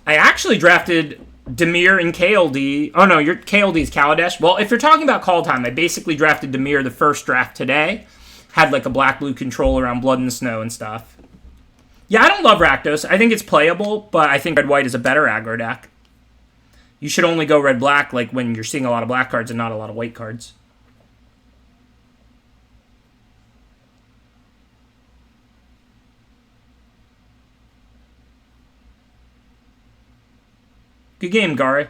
I actually drafted Demir and KLD. Oh, no, your KLD is Kaladesh. Well, if you're talking about Kaldheim, I basically drafted Demir the first draft today. Had like a black-blue control around Blood in the Snow and stuff. Yeah, I don't love Rakdos. I think it's playable, but I think red-white is a better aggro deck. You should only go red-black like when you're seeing a lot of black cards and not a lot of white cards. Good game, Gary.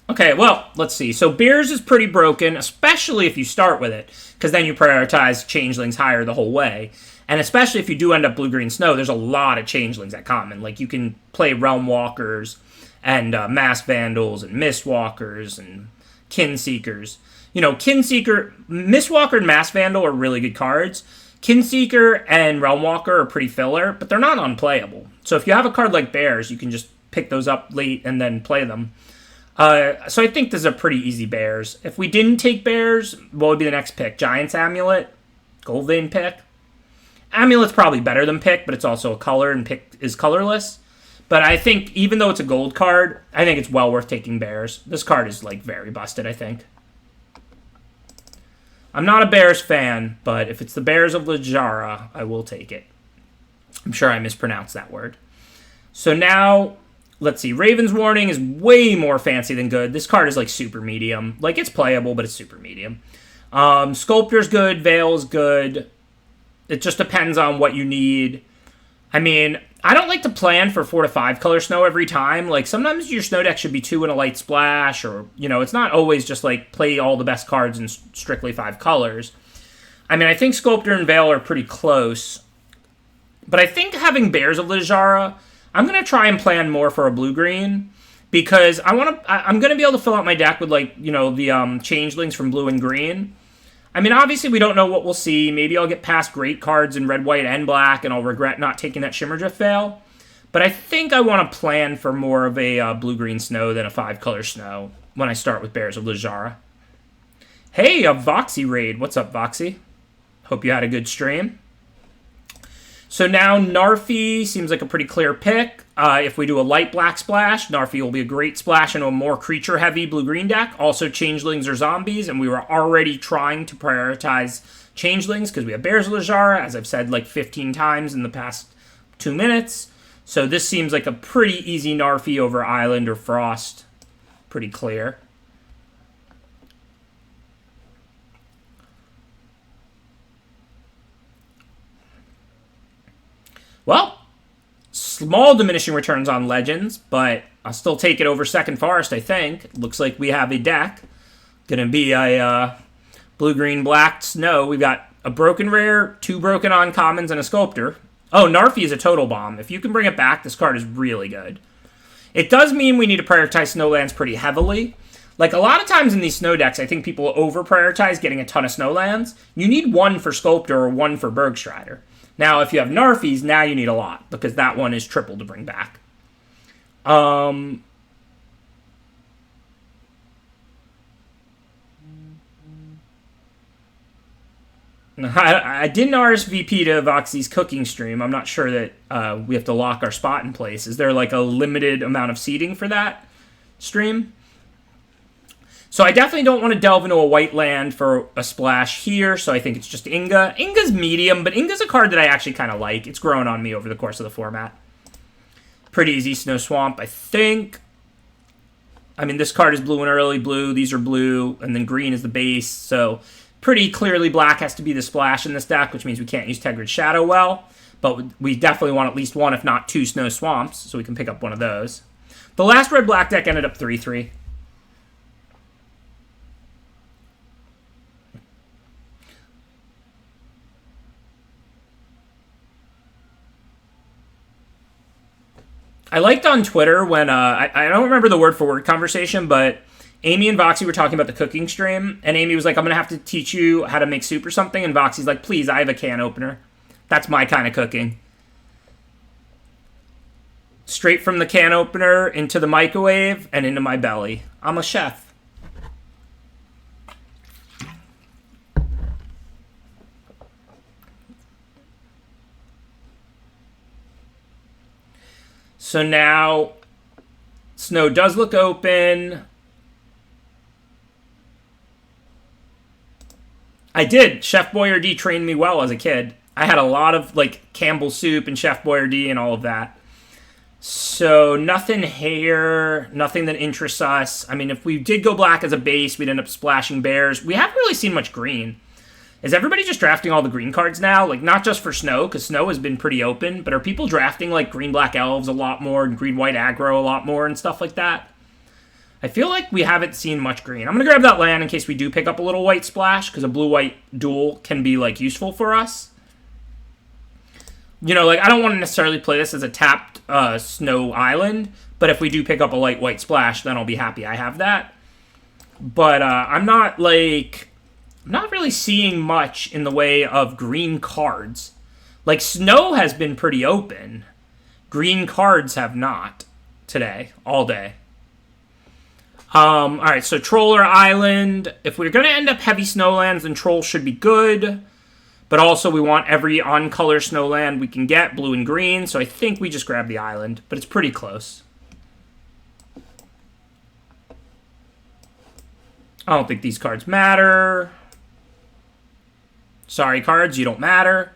Okay, well, let's see. So Bears is pretty broken, especially if you start with it, because then you prioritize Changelings higher the whole way. And especially if you do end up Blue-Green Snow, there's a lot of Changelings at common. Like, you can play Realm Walkers and Mass Vandals and Mistwalkers and Kinseekers. You know, Mistwalker and Mass Vandal are really good cards. Kinseeker and Realm Walker are pretty filler, but they're not unplayable. So if you have a card like Bears, you can just pick those up late and then play them. So I think this is a pretty easy Bears. If we didn't take Bears, what would be the next pick? Giant's Amulet? Gold Vein pick? Amulet's probably better than pick, but it's also a color, and pick is colorless. But I think, even though it's a gold card, I think it's well worth taking Bears. This card is, like, very busted, I think. I'm not a Bears fan, but if it's the Bears of Lajara, I will take it. I'm sure I mispronounced that word. So now, let's see. Raven's Warning is way more fancy than good. This card is, like, super medium. Like, it's playable, but it's super medium. Sculptor's good. Veil's good. It just depends on what you need. I mean, I don't like to plan for 4 to 5 color snow every time. Like, sometimes your snow deck should be 2 and a light splash, or, you know, it's not always just, like, play all the best cards in strictly 5 colors. I mean, I think Sculptor and Veil are pretty close. But I think having Bears of Lajara, I'm going to try and plan more for a blue-green, because I'm going to be able to fill out my deck with, like, you know, the changelings from blue and green. I mean, obviously, we don't know what we'll see. Maybe I'll get past great cards in red, white, and black, and I'll regret not taking that Shimmerdrift fail. But I think I want to plan for more of a blue-green snow than a 5-color snow when I start with Bears of Lajara. Hey, a Voxy raid. What's up, Voxy? Hope you had a good stream. So now Narfi seems like a pretty clear pick. If we do a light black splash, Narfi will be a great splash into a more creature-heavy blue-green deck. Also, changelings or zombies, and we were already trying to prioritize changelings because we have Bears of Lajara, as I've said like 15 times in the past 2 minutes. So this seems like a pretty easy Narfi over Island or Frost. Pretty clear. Well, small diminishing returns on Legends, but I'll still take it over Second Forest, I think. Looks like we have a deck. Gonna be a blue-green-black snow. We've got a broken rare, 2 broken uncommons, and a sculptor. Oh, Narfi is a total bomb. If you can bring it back, this card is really good. It does mean we need to prioritize snowlands pretty heavily. Like, a lot of times in these snow decks, I think people over-prioritize getting a ton of snowlands. You need 1 for Sculptor or 1 for Bergstrider. Now, if you have Narfies, now you need a lot, because that one is triple to bring back. I didn't RSVP to Voxy's cooking stream. I'm not sure that we have to lock our spot in place. Is there, like, a limited amount of seating for that stream? So I definitely don't want to delve into a white land for a splash here, so I think it's just Inga. Inga's medium, but Inga's a card that I actually kind of like. It's grown on me over the course of the format. Pretty easy Snow Swamp, I think. I mean, this card is blue and early blue. These are blue, and then green is the base. So pretty clearly black has to be the splash in this deck, which means we can't use Tegrid's Shadow well. But we definitely want at least 1, if not 2, Snow Swamps, so we can pick up one of those. The last red-black deck ended up 3-3. I liked on Twitter when, I don't remember the word-for-word conversation, but Amy and Voxy were talking about the cooking stream, and Amy was like, I'm going to have to teach you how to make soup or something, and Voxy's like, please, I have a can opener. That's my kind of cooking. Straight from the can opener into the microwave and into my belly. I'm a chef. So now snow does look open. I did. Chef Boyardee trained me well as a kid. I had a lot of like Campbell's soup and Chef Boyardee and all of that. So nothing here, nothing that interests us. I mean, if we did go black as a base, we'd end up splashing bears. We haven't really seen much green. Is everybody just drafting all the green cards now? Like, not just for snow, because snow has been pretty open, but are people drafting, like, green-black elves a lot more and green-white aggro a lot more and stuff like that? I feel like we haven't seen much green. I'm going to grab that land in case we do pick up a little white splash, because a blue-white duel can be, like, useful for us. You know, like, I don't want to necessarily play this as a tapped snow island, but if we do pick up a light white splash, then I'll be happy I have that. But I'm not, like... I'm not really seeing much in the way of green cards. Like, snow has been pretty open. Green cards have not today, all day. Alright, so Troll or Island. If we're going to end up heavy snowlands, then Troll should be good. But also, we want every on-color snowland we can get, blue and green. So I think we just grab the Island, but it's pretty close. I don't think these cards matter. Sorry, cards, you don't matter.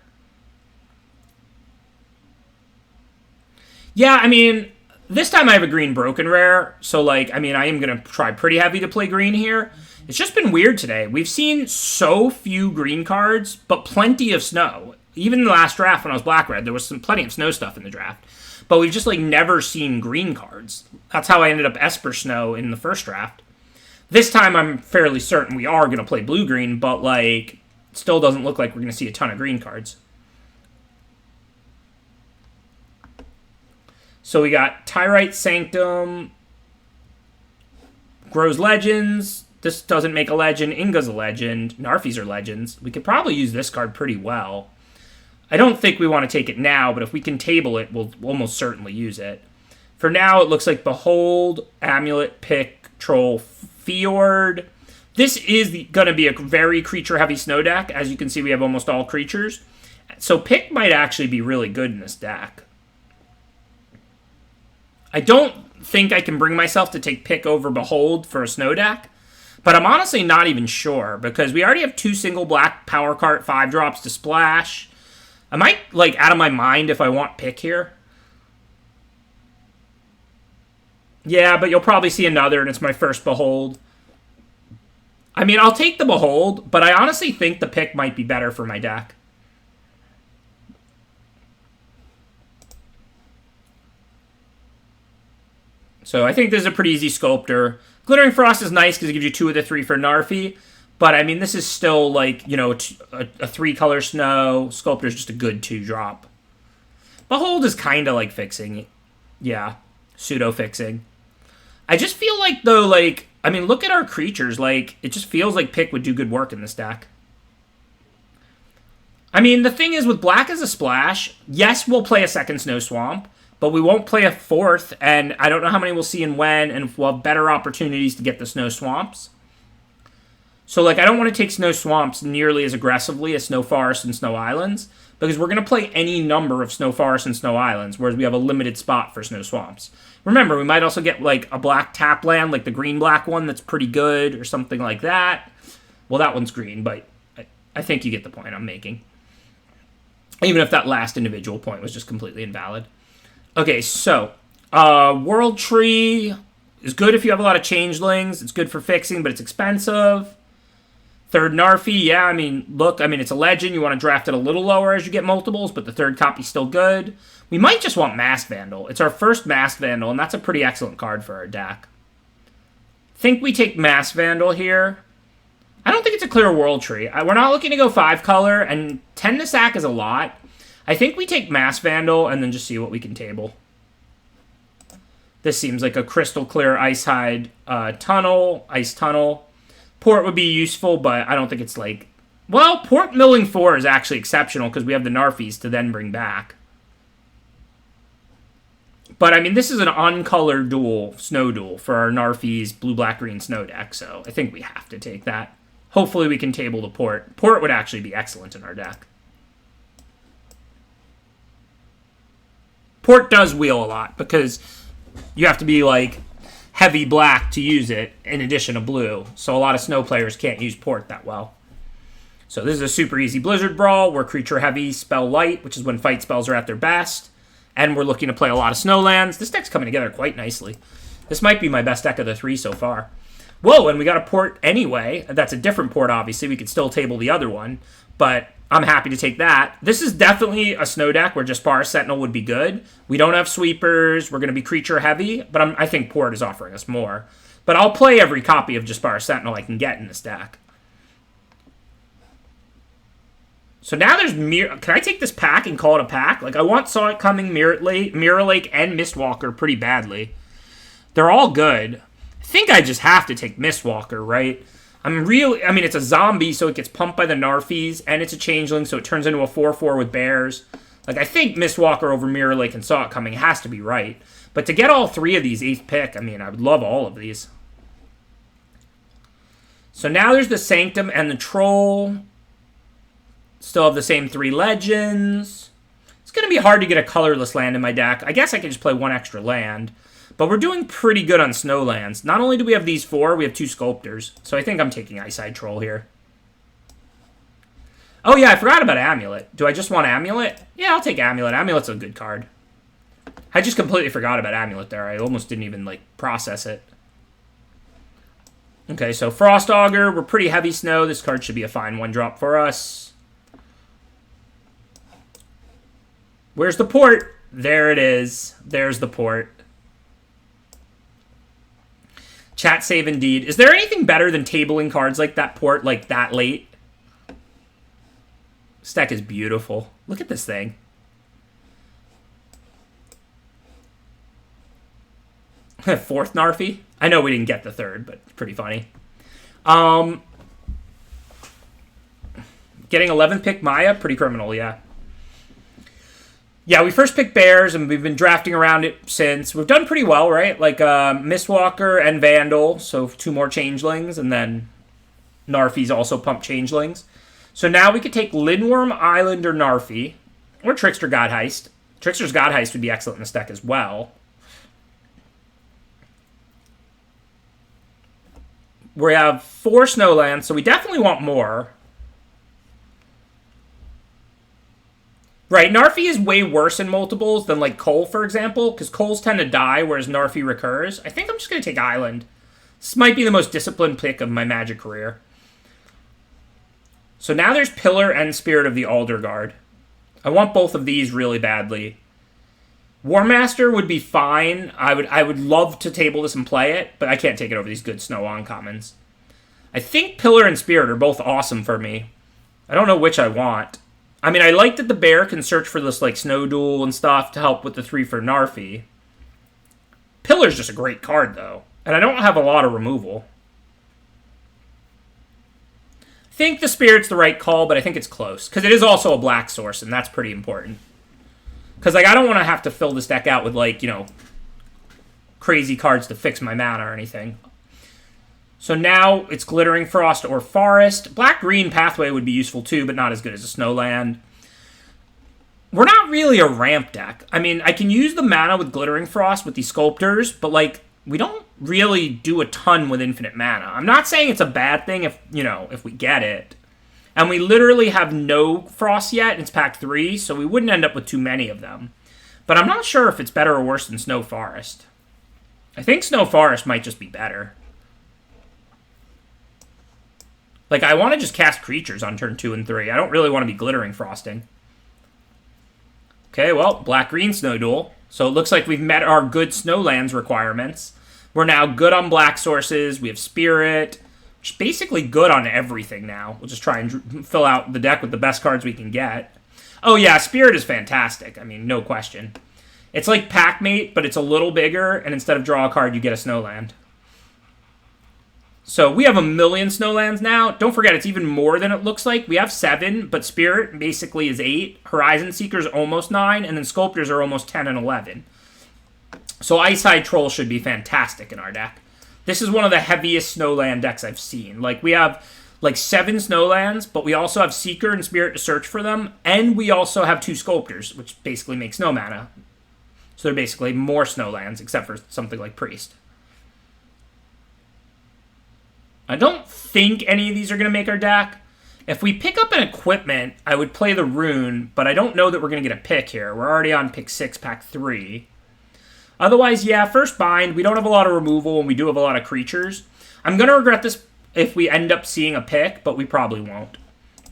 Yeah, I mean, this time I have a green broken rare. So, like, I mean, I am going to try pretty heavy to play green here. It's just been weird today. We've seen so few green cards, but plenty of snow. Even in the last draft when I was black-red, there was plenty of snow stuff in the draft. But we've just, like, never seen green cards. That's how I ended up Esper Snow in the first draft. This time I'm fairly certain we are going to play blue-green, but, like... still doesn't look like we're going to see a ton of green cards. So we got Tyrite Sanctum, Grows Legends. This doesn't make a legend. Inga's a legend. Narfies are legends. We could probably use this card pretty well. I don't think we want to take it now, but if we can table it, we'll almost certainly use it. For now, it looks like Behold, Amulet, Pick, Troll, Fjord. This is going to be a very creature-heavy snow deck. As you can see, we have almost all creatures. So Pick might actually be really good in this deck. I don't think I can bring myself to take Pick over Behold for a snow deck. But I'm honestly not even sure, because we already have 2 single black Power Cart 5-drops to splash. I might, like, out of my mind if I want Pick here. Yeah, but you'll probably see another, and it's my first Behold. I mean, I'll take the Behold, but I honestly think the Pick might be better for my deck. So I think this is a pretty easy Sculptor. Glittering Frost is nice because it gives you 2 of the 3 for Narfi. But, I mean, this is still, like, you know, a 3-color snow. Sculptor's just a good 2-drop. Behold is kind of like fixing. Yeah, pseudo-fixing. I just feel like, though, like... I mean, look at our creatures. Like, it just feels like Pick would do good work in this deck. I mean, the thing is, with black as a splash, yes, we'll play a second Snow Swamp, but we won't play a 4th, and I don't know how many we'll see and when, and we'll have better opportunities to get the Snow Swamps. So, like, I don't want to take Snow Swamps nearly as aggressively as Snow Forests and Snow Islands, because we're going to play any number of Snow Forests and Snow Islands, whereas we have a limited spot for Snow Swamps. Remember, we might also get, like, a black tap land, like the green-black one that's pretty good, or something like that. Well, that one's green, but I think you get the point I'm making. Even if that last individual point was just completely invalid. Okay, so, World Tree is good if you have a lot of changelings. It's good for fixing, but it's expensive. Third Narfi, yeah, I mean, look, I mean, it's a legend. You want to draft it a little lower as you get multiples, but the third copy's still good. We might just want Masked Vandal. It's our first Masked Vandal, and that's a pretty excellent card for our deck. Think we take Masked Vandal here. I don't think it's a clear World Tree. We're not looking to go 5-color, and 10 to sack is a lot. I think we take Masked Vandal and then just see what we can table. This seems like a crystal clear Ice Hide tunnel, Ice Tunnel. Port would be useful, but I don't think it's like... Well, Port Milling 4 is actually exceptional because we have the Narfies to then bring back. But, I mean, this is an uncolored duel, snow duel, for our Narfies blue, black, green snow deck, so I think we have to take that. Hopefully we can table the Port. Port would actually be excellent in our deck. Port does wheel a lot because you have to be like heavy black to use it in addition to blue. So a lot of snow players can't use Port that well. So this is a super easy Blizzard Brawl. We're creature heavy, spell light, which is when fight spells are at their best. And we're looking to play a lot of snowlands. This deck's coming together quite nicely. This might be my best deck of the 3 so far. Whoa, and we got a Port anyway. That's a different Port, obviously. We could still table the other one, but I'm happy to take that. This is definitely a snow deck where Jaspara Sentinel would be good. We don't have sweepers. We're going to be creature heavy, but I think Port is offering us more. But I'll play every copy of Jaspara Sentinel I can get in this deck. So now there's Can I take this pack and call it a pack? Like, I Saw It Coming, Mirror Lake, and Mistwalker pretty badly. They're all good. I think I just have to take Mistwalker, right? I mean, it's a zombie, so it gets pumped by the Narfies, and it's a changeling, so it turns into a 4/4 with bears. Like, I think Mistwalker over Mirror Lake and Saw It Coming has to be right. But to get all 3 of these 8th pick, I mean, I would love all of these. So now there's the Sanctum and the Troll. Still have the same 3 legends. It's going to be hard to get a colorless land in my deck. I guess I can just play 1 extra land. But we're doing pretty good on snowlands. Not only do we have these 4, we have 2 Sculptors. So I think I'm taking Ice-Eye Troll here. Oh yeah, I forgot about Amulet. Do I just want Amulet? Yeah, I'll take Amulet. Amulet's a good card. I just completely forgot about Amulet there. I almost didn't even, like, process it. Okay, so Frost Augur. We're pretty heavy snow. This card should be a fine 1-drop for us. Where's the Port? There it is. There's the Port. Chat save indeed. Is there anything better than tabling cards like that Port, like that late? This deck is beautiful. Look at this thing. Fourth Narfi? I know we didn't get the 3rd, but pretty funny. Getting 11th pick Maya, pretty criminal, yeah. Yeah, we first picked Bears, and we've been drafting around it since. We've done pretty well, right? Like Mistwalker and Vandal, so 2 more Changelings, and then Narfi's also pump Changelings. So now we could take Lindworm, Island, or Narfi, or Trickster Godheist. Trickster's Godheist would be excellent in this deck as well. We have 4 Snowlands, so we definitely want more. Right, Narfi is way worse in multiples than, like, Cole, for example, because Coles tend to die, whereas Narfi recurs. I think I'm just going to take Island. This might be the most disciplined pick of my Magic career. So now there's Pillar and Spirit of the Alder Guard. I want both of these really badly. War Master would be fine. I would love to table this and play it, but I can't take it over these good snow uncommons. I think Pillar and Spirit are both awesome for me. I don't know which I want. I mean, I like that the bear can search for this, like, Snow Duel and stuff to help with the 3 for Narfi. Pillar's just a great card, though. And I don't have a lot of removal. I think the Spirit's the right call, but I think it's close. Because it is also a black source, and that's pretty important. Because, like, I don't want to have to fill this deck out with, like, you know, crazy cards to fix my mana or anything. So now it's Glittering Frost or Forest. Black-green Pathway would be useful too, but not as good as a Snowland. We're not really a ramp deck. I mean, I can use the mana with Glittering Frost with these Sculptors, but, like, we don't really do a ton with infinite mana. I'm not saying it's a bad thing if, you know, if we get it. And we literally have no Frost yet, and it's pack 3, so we wouldn't end up with too many of them. But I'm not sure if it's better or worse than Snow Forest. I think Snow Forest might just be better. Like, I want to just cast creatures on turn 2 and 3. I don't really want to be Glittering Frosting. Okay, well, Black-Green Snow Duel. So it looks like we've met our good Snowlands requirements. We're now good on black sources. We have Spirit. Which is basically good on everything now. We'll just try and fill out the deck with the best cards we can get. Oh, yeah, Spirit is fantastic. I mean, no question. It's like Packmate, but it's a little bigger, and instead of draw a card, you get a Snowland. So we have 1,000,000 Snowlands now. Don't forget, it's even more than it looks like. We have 7, but Spirit basically is 8. Horizon Seeker's almost 9, and then Sculptors are almost 10 and 11. So Ice-Eye Troll should be fantastic in our deck. This is one of the heaviest Snowland decks I've seen. Like, we have, like, 7 Snowlands, but we also have Seeker and Spirit to search for them, and we also have 2 Sculptors, which basically makes no mana. So they're basically more snowlands, except for something like Priest. I don't think any of these are going to make our deck. If we pick up an equipment, I would play the Rune, but I don't know that we're going to get a pick here. We're already on pick 6, pack 3. Otherwise, yeah, first bind. We don't have a lot of removal, and we do have a lot of creatures. I'm going to regret this if we end up seeing a pick, but we probably won't.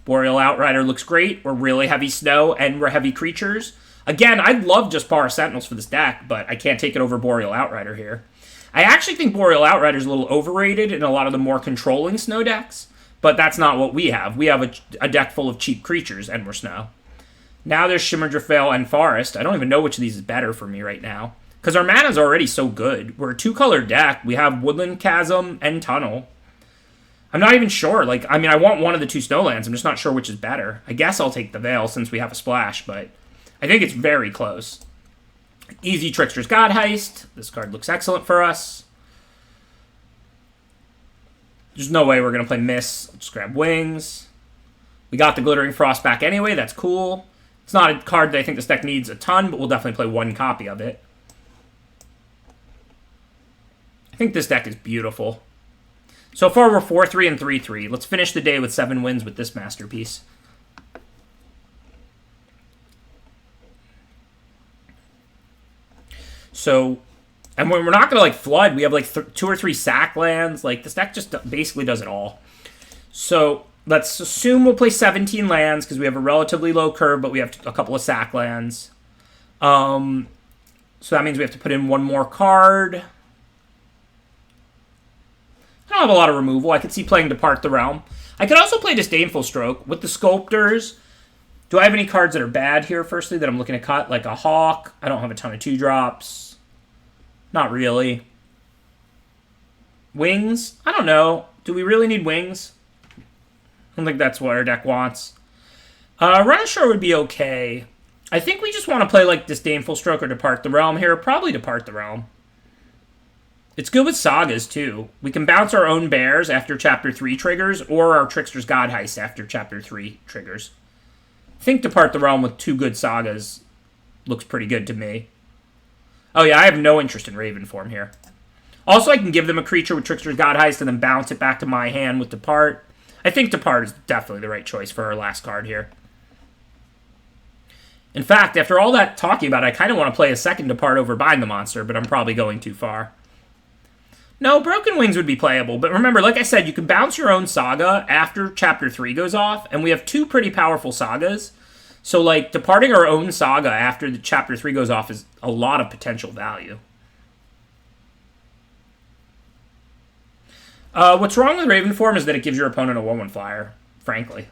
Boreal Outrider looks great. We're really heavy snow, and we're heavy creatures. Again, I'd love just Bar Sentinels for this deck, but I can't take it over Boreal Outrider here. I actually think Boreal Outrider is a little overrated in a lot of the more controlling snow decks, but that's not what we have. We have a deck full of cheap creatures, and we're snow. Now there's Shimmerdrift Vale and Forest. I don't even know which of these is better for me right now, because our mana's already so good. We're a 2-color deck. We have Woodland Chasm and Tunnel. I'm not even sure. Like, I mean, I want one of the 2 snowlands. I'm just not sure which is better. I guess I'll take the Vale since we have a splash, but I think it's very close. Easy Trickster's God Heist. This card looks excellent for us. There's no way we're going to play Miss. I'll just grab Wings. We got the Glittering Frost back anyway. That's cool. It's not a card that I think this deck needs a ton, but we'll definitely play 1 copy of it. I think this deck is beautiful. So far, we're 4-3 and 3-3. Let's finish the day with 7 wins with this masterpiece. So, and when we're not going to, like, flood, we have, like, 2 or 3 sack lands. Like, this deck just basically does it all. So, let's assume we'll play 17 lands, because we have a relatively low curve, but we have a couple of sack lands. So that means we have to put in 1 more card. I don't have a lot of removal. I could see playing Depart the Realm. I could also play Disdainful Stroke. With the Sculptors, do I have any cards that are bad here, firstly, that I'm looking to cut? Like a Hawk. I don't have a ton of 2-drops. Not really. Wings? I don't know. Do we really need Wings? I don't think that's what our deck wants. Run Ashore would be okay. I think we just want to play like Disdainful Stroke or Depart the Realm here. Probably Depart the Realm. It's good with Sagas, too. We can bounce our own Bears after Chapter 3 triggers, or our Trickster's God Heist after Chapter 3 triggers. I think Depart the Realm with 2 good Sagas looks pretty good to me. Oh yeah, I have no interest in Raven form here. Also, I can give them a creature with Trickster's God Heist and then bounce it back to my hand with Depart. I think Depart is definitely the right choice for our last card here. In fact, after all that talking about it, I kind of want to play a second Depart over Bind the Monster, but I'm probably going too far. No, Broken Wings would be playable, but remember, like I said, you can bounce your own Saga after Chapter 3 goes off, and we have 2 pretty powerful Sagas. So, like, departing our own Saga after the Chapter 3 goes off is a lot of potential value. What's wrong with Raven form is that it gives your opponent a 1/1 flyer, frankly.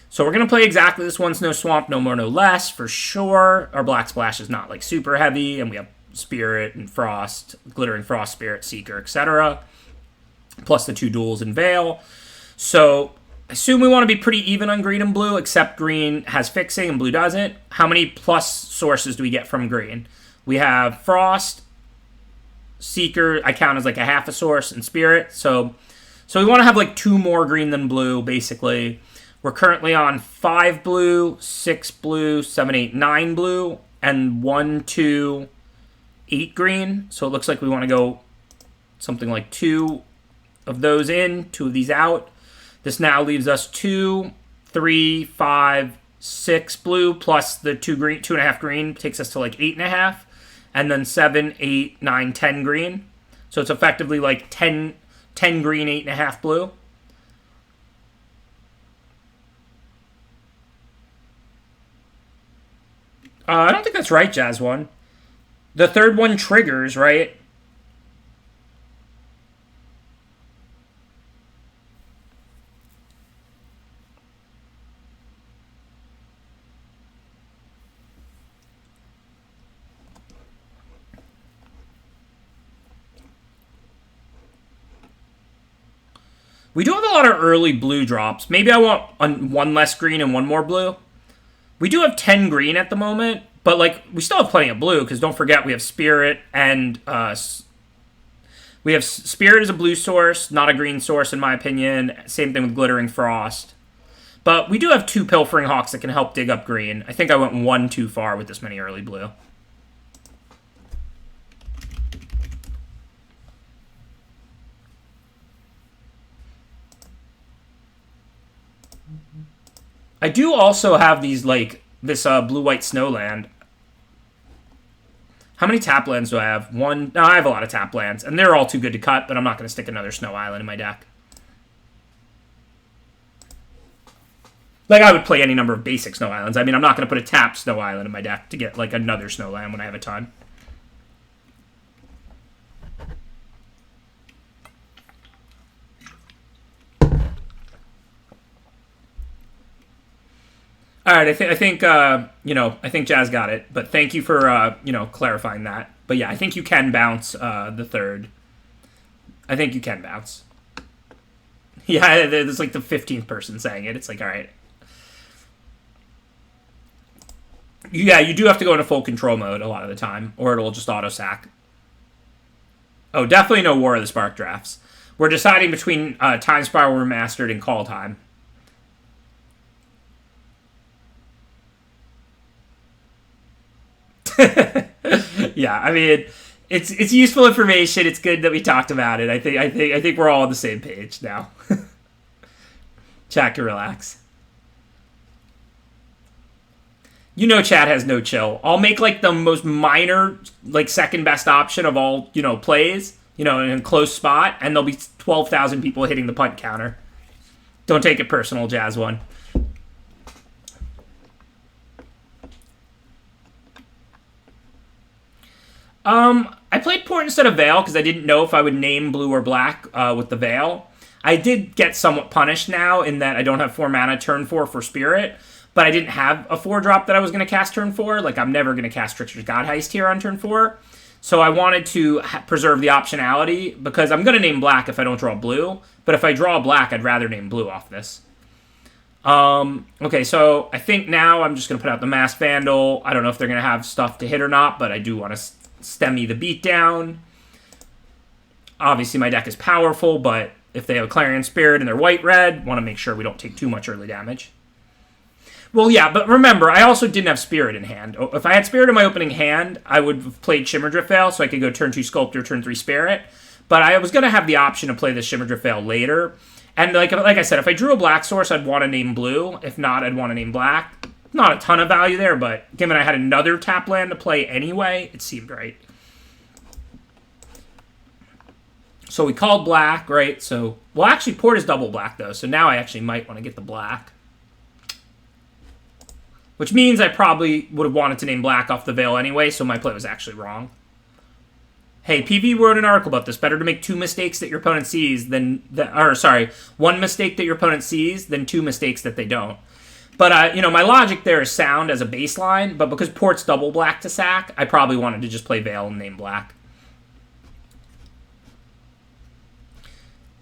So we're going to play exactly this Once No Swamp, No More, No Less, for sure. Our Black Splash is not, like, super heavy, and we have Spirit and Frost, Glittering Frost, Spirit, Seeker, etc. Plus the 2 duels in Veil. So, assume we want to be pretty even on green and blue, except green has fixing and blue doesn't. How many plus sources do we get from green? We have Frost, Seeker, I count as like a half a source, and Spirit. So we want to have like 2 more green than blue, basically. We're currently on 5 blue, 6 blue, 7, 8, 9 blue, and 1, 2, 8 green. So it looks like we want to go something like 2 of those in, 2 of these out. This now leaves us 2, 3, 5, 6 blue, plus the 2 green, 2.5 green takes us to like 8.5, and then 7, 8, 9, 10 green. So it's effectively like 10 green, 8.5 blue. I don't think that's right, Jazz One. The third one triggers, right? We do have a lot of early blue drops. Maybe I want 1 less green and 1 more blue. We do have 10 green at the moment, but like we still have plenty of blue because don't forget we have Spirit and we have Spirit as a blue source, not a green source in my opinion. Same thing with Glittering Frost. But we do have 2 Pilfering Hawks that can help dig up green. I think I went 1 too far with this many early blue. I do also have these, like, this blue-white snowland. How many tap lands do I have? One. No, I have a lot of tap lands, and they're all too good to cut, but I'm not going to stick another snow island in my deck. Like, I would play any number of basic snow islands. I mean, I'm not going to put a tapped snow island in my deck to get, like, another snow land when I have a ton. All right, I think I think Jazz got it, but thank you for clarifying that. But yeah, I think you can bounce the third. I think you can bounce. Yeah, there's like the 15th person saying it. It's like, all right. Yeah, you do have to go into full control mode a lot of the time, or it'll just auto sack. Oh, definitely no War of the Spark drafts. We're deciding between Time Spiral Remastered and Kaldheim. Yeah, I mean, it's useful information. It's good that we talked about it. I think we're all on the same page now. Chat can relax. You know, chat has no chill. I'll make like the most minor, like second best option of all plays. In a close spot, and there'll be 12,000 people hitting the punt counter. Don't take it personal, Jazz One. I played Port instead of Veil because I didn't know if I would name blue or black with the Veil. I did get somewhat punished now in that I don't have 4 mana turn 4 for Spirit, but I didn't have a 4-drop that I was going to cast turn 4. Like, I'm never going to cast Trickster's Godheist here on turn 4. So I wanted to preserve the optionality because I'm going to name black if I don't draw blue. But if I draw black, I'd rather name blue off this. Okay, so I think now I'm just going to put out the Masked Vandal. I don't know if they're going to have stuff to hit or not, but I do want to stemmy the beatdown. Obviously, my deck is powerful, but if they have a Clarion Spirit and they're white-red, want to make sure we don't take too much early damage. Well, yeah, but remember, I also didn't have Spirit in hand. If I had Spirit in my opening hand, I would have played Shimmerdrift Veil, so I could go turn 2 Sculptor, turn 3 Spirit. But I was going to have the option to play the Shimmerdrift Veil later. And like I said, if I drew a black source, I'd want to name blue. If not, I'd want to name black. Not a ton of value there, but given I had another tap land to play anyway, it seemed right. So we called black, right? So, well, actually, Port is double black, though. So now I actually might want to get the black. Which means I probably would have wanted to name black off the Veil anyway, so my play was actually wrong. Hey, PV wrote an article about this. Better to make 2 mistakes that your opponent sees than... one mistake that your opponent sees than 2 mistakes that they don't. But, my logic there is sound as a baseline, but because Port's double black to sack, I probably wanted to just play Veil and name black.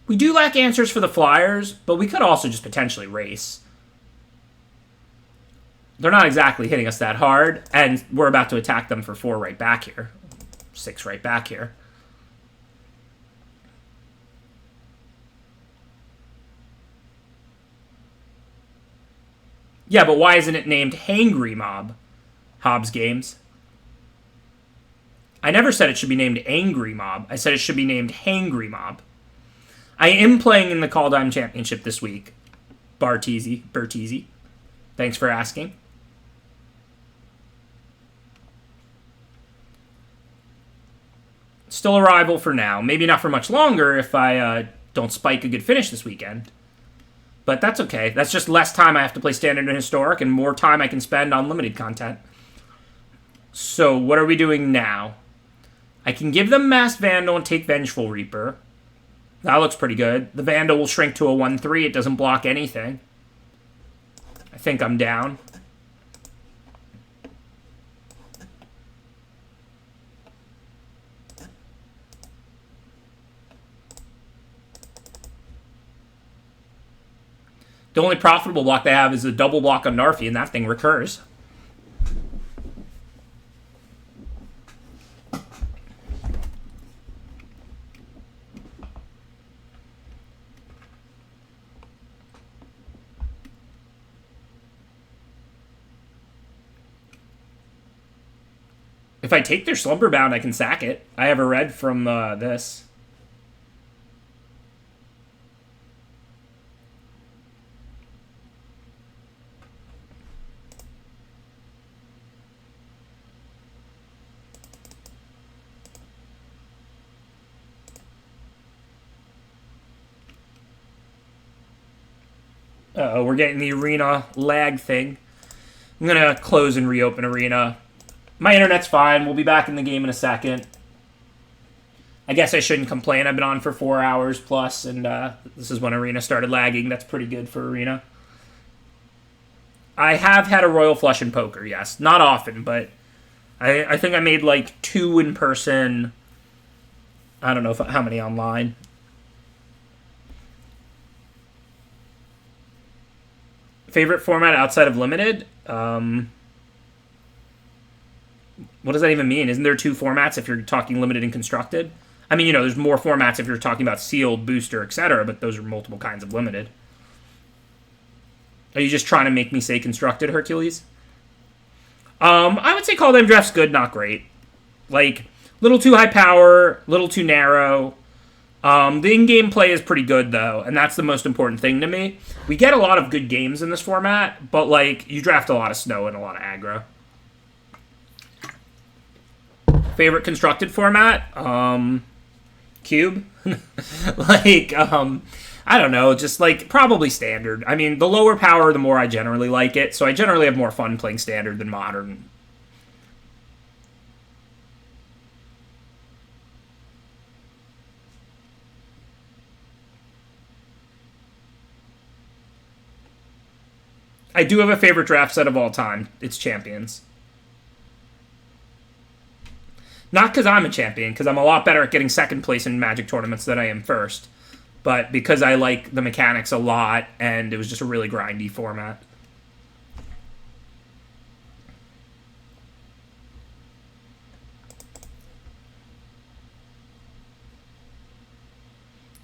We do lack answers for the Flyers, but we could also just potentially race. They're not exactly hitting us that hard, and we're about to attack them for 4 right back here. 6 right back here. Yeah, but why isn't it named Hangry Mob? Hobbs Games. I never said it should be named Angry Mob. I said it should be named Hangry Mob. I am playing in the Kaldheim Championship this week. Berteezy. Thanks for asking. Still a rival for now. Maybe not for much longer if I don't spike a good finish this weekend. But that's okay. That's just less time I have to play Standard and Historic and more time I can spend on limited content. So what are we doing now? I can give them Masked Vandal and take Vengeful Reaper. That looks pretty good. The Vandal will shrink to a 1/3. It doesn't block anything. I think I'm down. The only profitable block they have is a double block on Narfi, and that thing recurs. If I take their Slumberbound, I can sack it. I have a red from this. We're getting the arena lag thing. I'm going to close and reopen arena. My internet's fine. We'll be back in the game in a second. I guess I shouldn't complain. I've been on for 4 hours plus, and this is when arena started lagging. That's pretty good for arena. I have had a royal flush in poker, yes. Not often, but I think I made like 2 in person. I don't know how many online. Favorite format outside of limited? What does that even mean? Isn't there 2 formats if you're talking limited and constructed? I mean, there's more formats if you're talking about sealed, booster, etc., but those are multiple kinds of limited. Are you just trying to make me say constructed, Hercules? I would say Kaldheim draft's good, not great. Like, little too high power, little too narrow. The in-game play is pretty good, though, and that's the most important thing to me. We get a lot of good games in this format, but, like, you draft a lot of snow and a lot of aggro. Favorite constructed format? Cube? I don't know, just, like, probably standard. I mean, the lower power, the more I generally like it, so I generally have more fun playing standard than modern. I do have a favorite draft set of all time. It's Champions. Not because I'm a champion, because I'm a lot better at getting second place in Magic tournaments than I am first. But because I like the mechanics a lot, and it was just a really grindy format.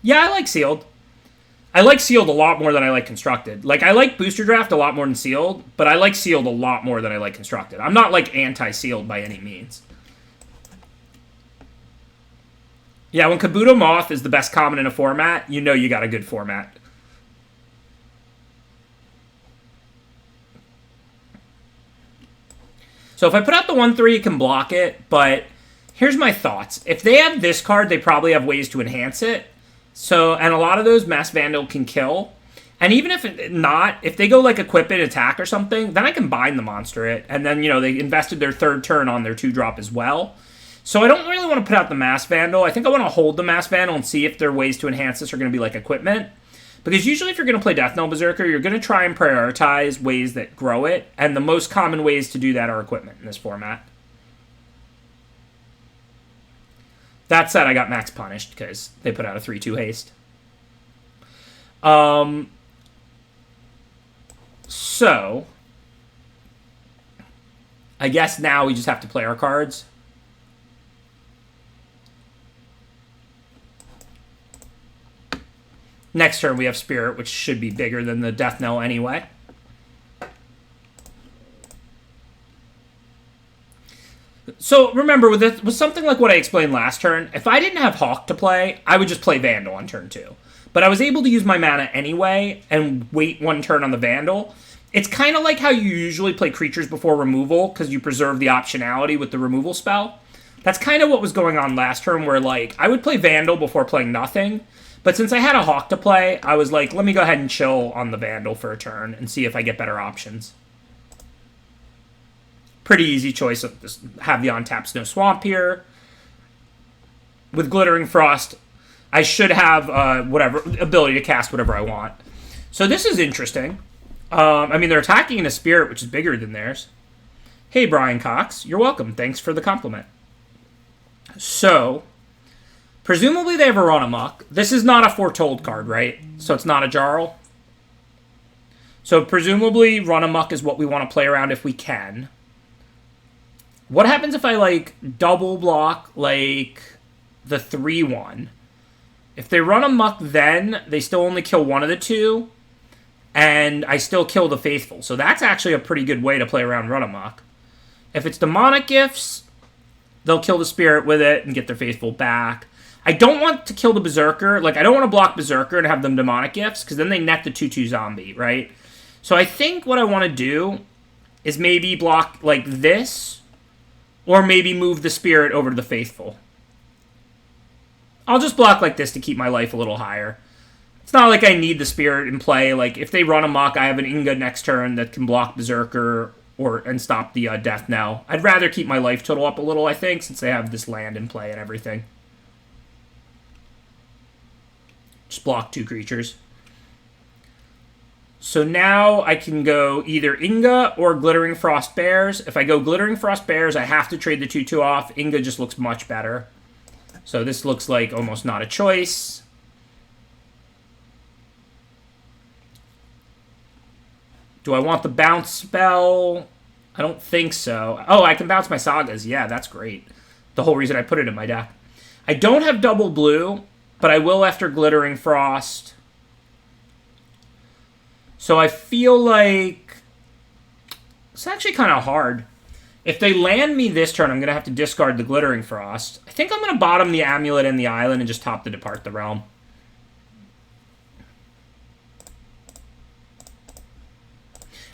Yeah, I like Sealed. I like Sealed a lot more than I like Constructed. Like, I like Booster Draft a lot more than Sealed, but I like Sealed a lot more than I like Constructed. I'm not, like, anti-Sealed by any means. Yeah, when Kabuto Moth is the best common in a format, you know you got a good format. So if I put out the 1-3, it can block it, but here's my thoughts. If they have this card, they probably have ways to enhance it. So, and a lot of those Mass Vandal can kill. And even if not, if they go like equip it, attack or something, then I can bind the monster it. And then, they invested their 3rd turn on their 2-drop as well. So I don't really want to put out the Mass Vandal. I think I want to hold the Mass Vandal and see if their ways to enhance this are going to be like equipment. Because usually if you're going to play Death Knell Berserker, you're going to try and prioritize ways that grow it. And the most common ways to do that are equipment in this format. That said, I got max punished because they put out a 3-2 haste. So, I guess now we just have to play our cards. Next turn we have Spirit, which should be bigger than the Death Knell anyway. So remember, with something like what I explained last turn, if I didn't have Hawk to play, I would just play Vandal on turn 2. But I was able to use my mana anyway and wait 1 turn on the Vandal. It's kind of like how you usually play creatures before removal, because you preserve the optionality with the removal spell. That's kind of what was going on last turn, where like I would play Vandal before playing nothing. But since I had a Hawk to play, I was like, let me go ahead and chill on the Vandal for a turn and see if I get better options. Pretty easy choice of just have the on-tap Snow Swamp here. With Glittering Frost, I should have whatever ability to cast whatever I want. So this is interesting. I mean, they're attacking in a Spirit, which is bigger than theirs. Hey, Brian Cox. You're welcome. Thanks for the compliment. So, presumably they have a Run Amok. This is not a Foretold card, right? So it's not a Jarl. So presumably Run Amok is what we want to play around if we can. What happens if I, like, double block, like, the 3-1? If they Run Amok then, they still only kill one of the 2, and I still kill the Faithful. So that's actually a pretty good way to play around Run Amok. If it's Demonic Gifts, they'll kill the Spirit with it and get their Faithful back. I don't want to kill the Berserker. Like, I don't want to block Berserker and have them Demonic Gifts, because then they net the 2-2 zombie, right? So I think what I want to do is maybe block, like, this, or maybe move the Spirit over to the Faithful. I'll just block like this to keep my life a little higher. It's not like I need the Spirit in play. Like, if they run amok, I have an Inga next turn that can block Berserker and stop the Death Knell. I'd rather keep my life total up a little, I think, since they have this land in play and everything. Just block 2 creatures. So now I can go either Inga or Glittering Frost Bears. If I go Glittering Frost Bears, I have to trade the 2/2 off. Inga just looks much better. So this looks like almost not a choice. Do I want the bounce spell? I don't think so. Oh, I can bounce my Sagas. Yeah, that's great. The whole reason I put it in my deck. I don't have double blue, but I will after Glittering Frost. So I feel like it's actually kind of hard. If they land me this turn, I'm going to have to discard the Glittering Frost. I think I'm going to bottom the Amulet and the Island and just top the Depart the Realm.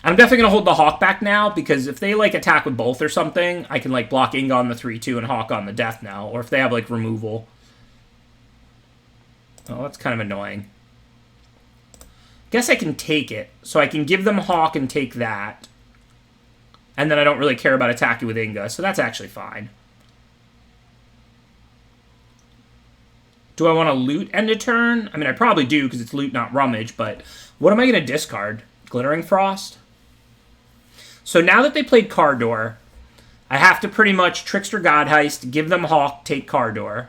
I'm definitely going to hold the Hawk back now, because if they, like, attack with both or something, I can, like, block Inga on the 3/2 and Hawk on the Death Knell. Or if they have, like, removal. Oh, that's kind of annoying. Guess I can take it. So I can give them Hawk and take that. And then I don't really care about attacking with Inga, so that's actually fine. Do I want to loot end a turn? I mean, I probably do, because it's loot, not rummage, but what am I going to discard? Glittering Frost? So now that they played Cardor, I have to pretty much Trickster Godheist, give them Hawk, take Cardor.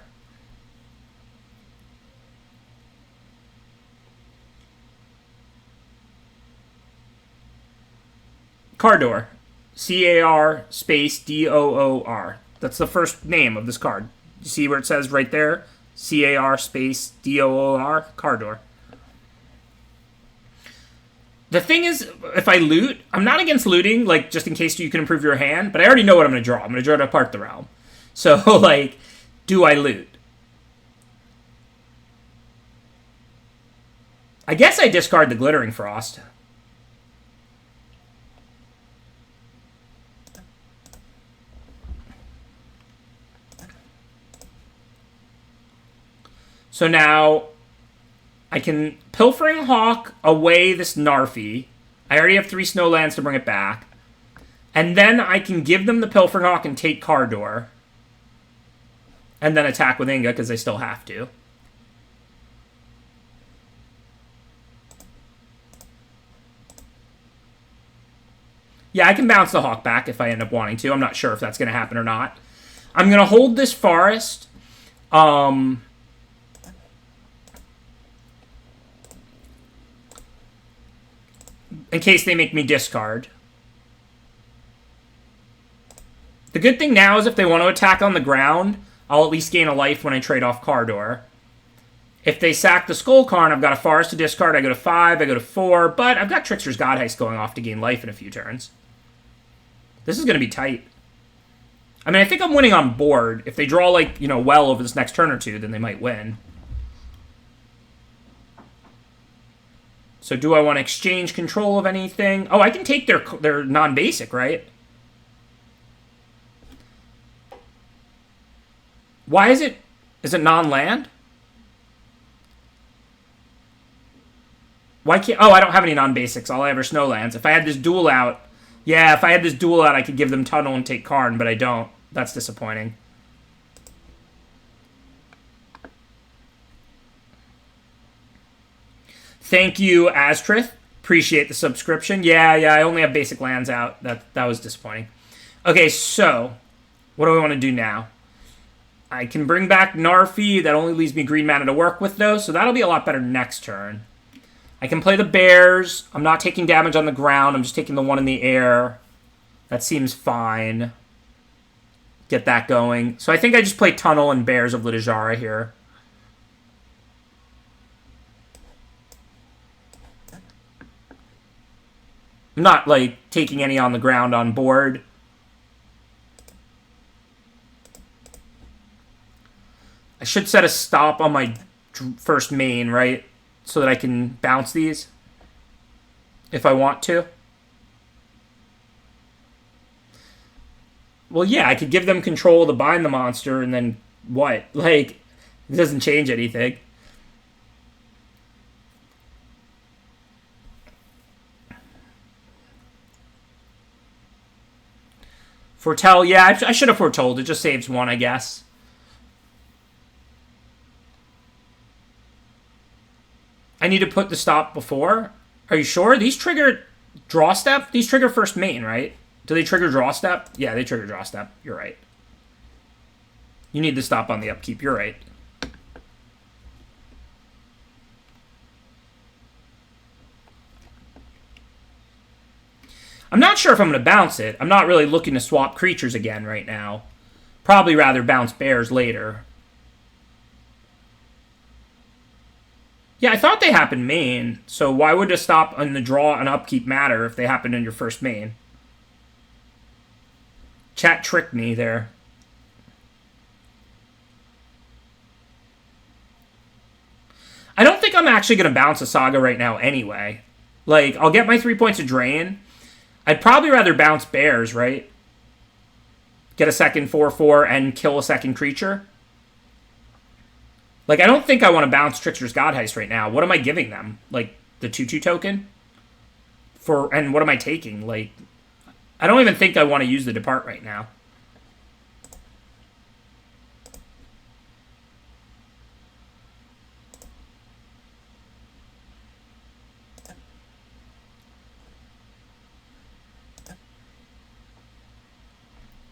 Cardor. C-A-R space D-O-O-R. That's the first name of this card. You see where it says right there? C-A-R space D-O-O-R? Cardor. The thing is, if I loot, I'm not against looting, like, just in case you can improve your hand, but I already know what I'm going to draw. I'm going to draw Depart the Realm. So, like, do I loot? I guess I discard the Glittering Frost. So now I can Pilfering Hawk away this Narfi. I already have 3 Snowlands to bring it back. And then I can give them the Pilfering Hawk and take Cardor. And then attack with Inga, because they still have to. Yeah, I can bounce the Hawk back if I end up wanting to. I'm not sure if that's going to happen or not. I'm going to hold this Forest. In case they make me discard. The good thing now is if they want to attack on the ground, I'll at least gain a life when I trade off Cardor. If they sack the Skullkarn, I've got a Forest to discard. I go to 5, I go to 4, but I've got Trickster's Godheist going off to gain life in a few turns. This is going to be tight. I mean, I think I'm winning on board. If they draw, like, you know, well over this next turn or two, then they might win. So do I want to exchange control of anything? Oh, I can take their non-basic, right? Why is it non-land? Why can't... Oh, I don't have any non-basics. All I have are Snowlands. If I had this duel out... Yeah, if I had this duel out, I could give them Tunnel and take Karn, but I don't. That's disappointing. Thank you, Astrith. Appreciate the subscription. Yeah, I only have basic lands out. That was disappointing. Okay, so what do I want to do now? I can bring back Narfi. That only leaves me green mana to work with, though, so that'll be a lot better next turn. I can play the Bears. I'm not taking damage on the ground. I'm just taking the one in the air. That seems fine. Get that going. So I think I just play Tunnel and Bears of Littlejohra here. I'm not, like, taking any on the ground on board. I should set a stop on my first main, right? So that I can bounce these. If I want to. Well, yeah, I could give them control to bind the monster, and then what? Like, it doesn't change anything. Foretell, yeah, I should have foretold. It just saves one, I guess. I need to put the stop before. Are you sure? These trigger draw step? These trigger first main, right? Do they trigger draw step? Yeah, they trigger draw step. You're right. You need the stop on the upkeep. You're right. I'm not sure if I'm going to bounce it. I'm not really looking to swap creatures again right now. Probably rather bounce bears later. Yeah, I thought they happened main. So why would a stop on the draw and upkeep matter if they happened in your first main? Chat tricked me there. I don't think I'm actually going to bounce a Saga right now anyway. Like, I'll get my 3 points of drain. I'd probably rather bounce bears, right? Get a second 4/4 and kill a second creature. Like, I don't think I want to bounce Trickster's Godheist right now. What am I giving them? Like, the 2/2 token? And what am I taking? Like, I don't even think I want to use the Depart right now.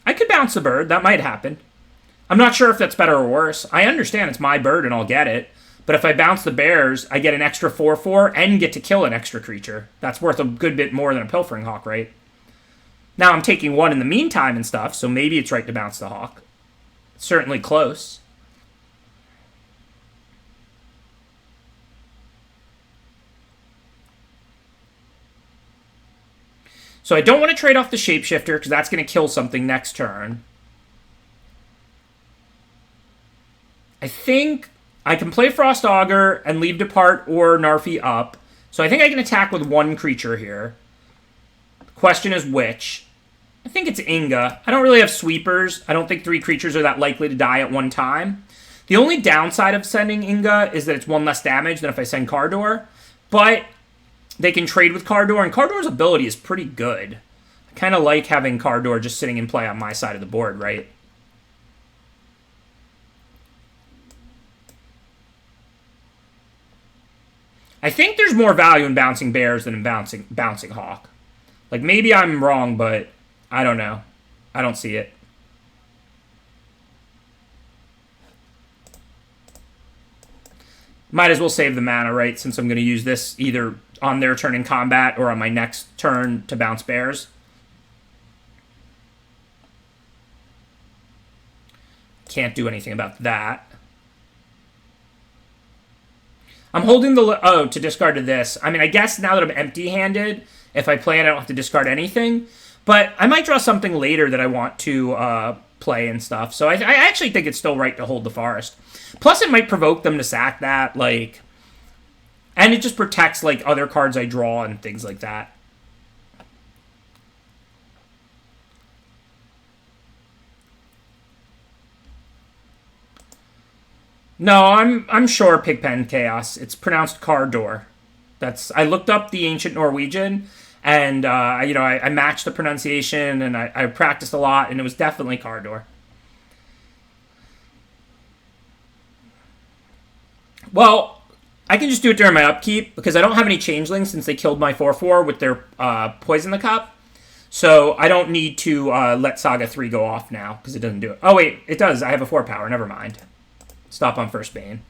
I could bounce a bird. That might happen. I'm not sure if that's better or worse. I understand it's my bird and I'll get it. But if I bounce the bears, I get an extra 4/4 and get to kill an extra creature. That's worth a good bit more than a Pilfering Hawk, right? Now I'm taking one in the meantime and stuff, so maybe it's right to bounce the Hawk. It's certainly close. So I don't want to trade off the Shapeshifter because that's going to kill something next turn. I think I can play Frost Augur and leave Depart or Narfi up. So I think I can attack with one creature here. The question is which. I think it's Inga. I don't really have sweepers. I don't think 3 creatures are that likely to die at one time. The only downside of sending Inga is that it's 1 less damage than if I send Cardor. But they can trade with Cardor, and Cardor's ability is pretty good. I kind of like having Cardor just sitting in play on my side of the board, right? I think there's more value in bouncing bears than in bouncing Hawk. Like, maybe I'm wrong, but I don't know. I don't see it. Might as well save the mana, right? Since I'm going to use this either on their turn in combat or on my next turn to bounce bears. Can't do anything about that. I'm holding the... Oh, to discard to this. I mean, I guess now that I'm empty-handed, if I play it, I don't have to discard anything. But I might draw something later that I want to play and stuff. So I actually think it's still right to hold the forest. Plus, it might provoke them to sack that, like... And it just protects, like, other cards I draw and things like that. No, I'm sure Pigpen Chaos. It's pronounced Cardor. I looked up the ancient Norwegian, and I matched the pronunciation, and I practiced a lot, and it was definitely Cardor. Well, I can just do it during my upkeep, because I don't have any changelings since they killed my 4/4 with their Poison the Cup. So I don't need to let Saga 3 go off now, because it doesn't do it. Oh, wait, it does. I have a 4 power. Never mind. Stop on first bane.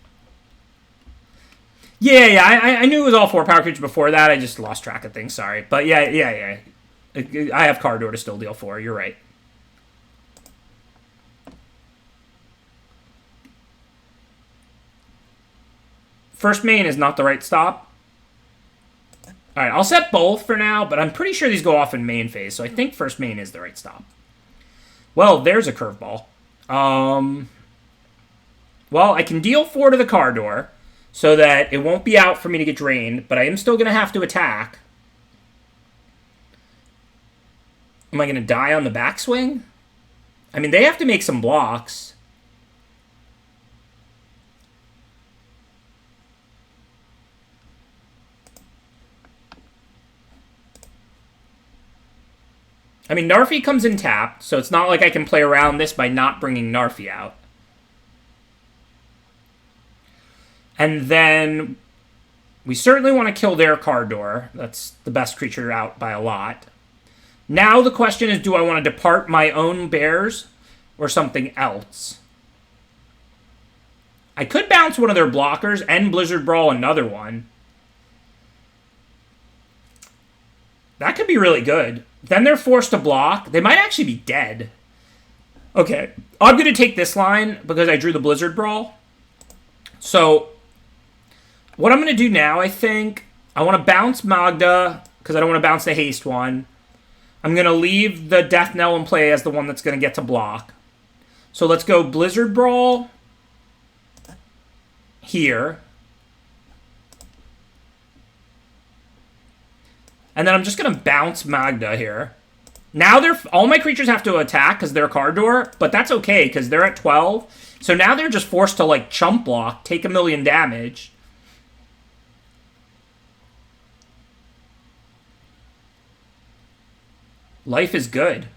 Yeah, I knew it was all 4 power creatures before that. I just lost track of things. Sorry. But yeah. I have Cardor to still deal 4. You're right. First main is not the right stop. Alright, I'll set both for now, but I'm pretty sure these go off in main phase, so I think first main is the right stop. Well, there's a curveball. Well, I can deal 4 to the Cardor, so that it won't be out for me to get drained, but I am still going to have to attack. Am I going to die on the backswing? I mean, they have to make some blocks. I I mean, Narfi comes in tapped, so it's not like I can play around this by not bringing Narfi out. And then we certainly want to kill their Cardor. That's the best creature out by a lot. Now the question is, do I want to depart my own bears or something else? I could bounce one of their blockers and Blizzard Brawl another one. That could be really good. Then they're forced to block. They might actually be dead. Okay, I'm going to take this line because I drew the Blizzard Brawl. So what I'm going to do now, I think, I want to bounce Magda because I don't want to bounce the haste one. I'm going to leave the Death Knell in play as the one that's going to get to block. So let's go Blizzard Brawl here. And then I'm just going to bounce Magda here. Now all my creatures have to attack because they're Cardor, but that's okay because they're at 12. So now they're just forced to like chump block, take 1,000,000 damage. Life is good.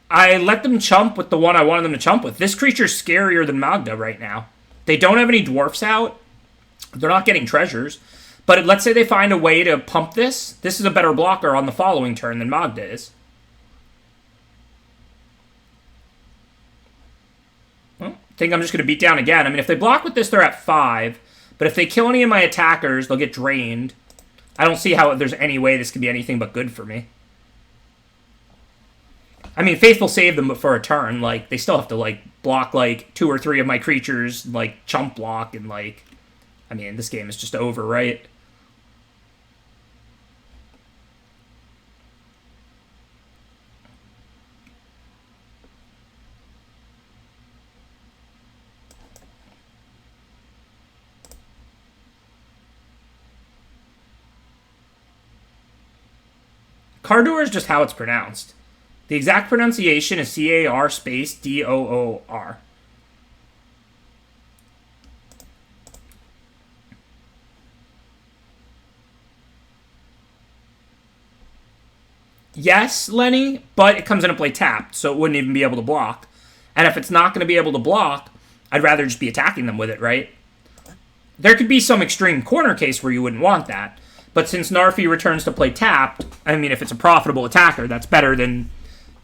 I let them chump with the one I wanted them to chump with. This creature's scarier than Magda right now. They don't have any dwarfs out. They're not getting treasures. But let's say they find a way to pump this. This is a better blocker on the following turn than Magda is. Well, I think I'm just going to beat down again. I mean, if they block with this, they're at 5. But if they kill any of my attackers, they'll get drained. I don't see how there's any way this could be anything but good for me. I mean, Faith will save them for a turn. Like, they still have to, like, block, like, 2 or 3 of my creatures, like, chump block, and, like... I mean, this game is just over, right? Cardor is just how it's pronounced. The exact pronunciation is C-A-R space D-O-O-R. Yes, Lenny, but it comes into play tapped, so it wouldn't even be able to block. And if it's not going to be able to block, I'd rather just be attacking them with it, right? There could be some extreme corner case where you wouldn't want that. But since Narfi returns to play tapped, I mean, if it's a profitable attacker, that's better than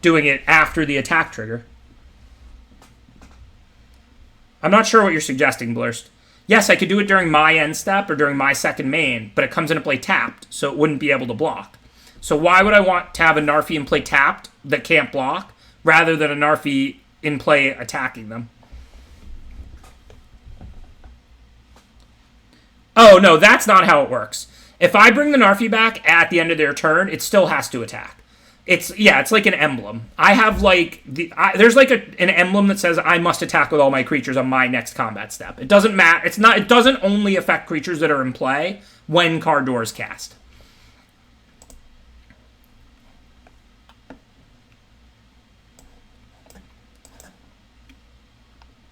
doing it after the attack trigger. I'm not sure what you're suggesting, Blurst. Yes, I could do it during my end step or during my second main, but it comes into play tapped, so it wouldn't be able to block. So why would I want to have a Narfi in play tapped that can't block, rather than a Narfi in play attacking them? Oh, no, that's not how it works. If I bring the Narfi back at the end of their turn, it still has to attack. It's like an emblem. I have like there's like an emblem that says I must attack with all my creatures on my next combat step. It doesn't matter. It doesn't only affect creatures that are in play when Cardor is cast.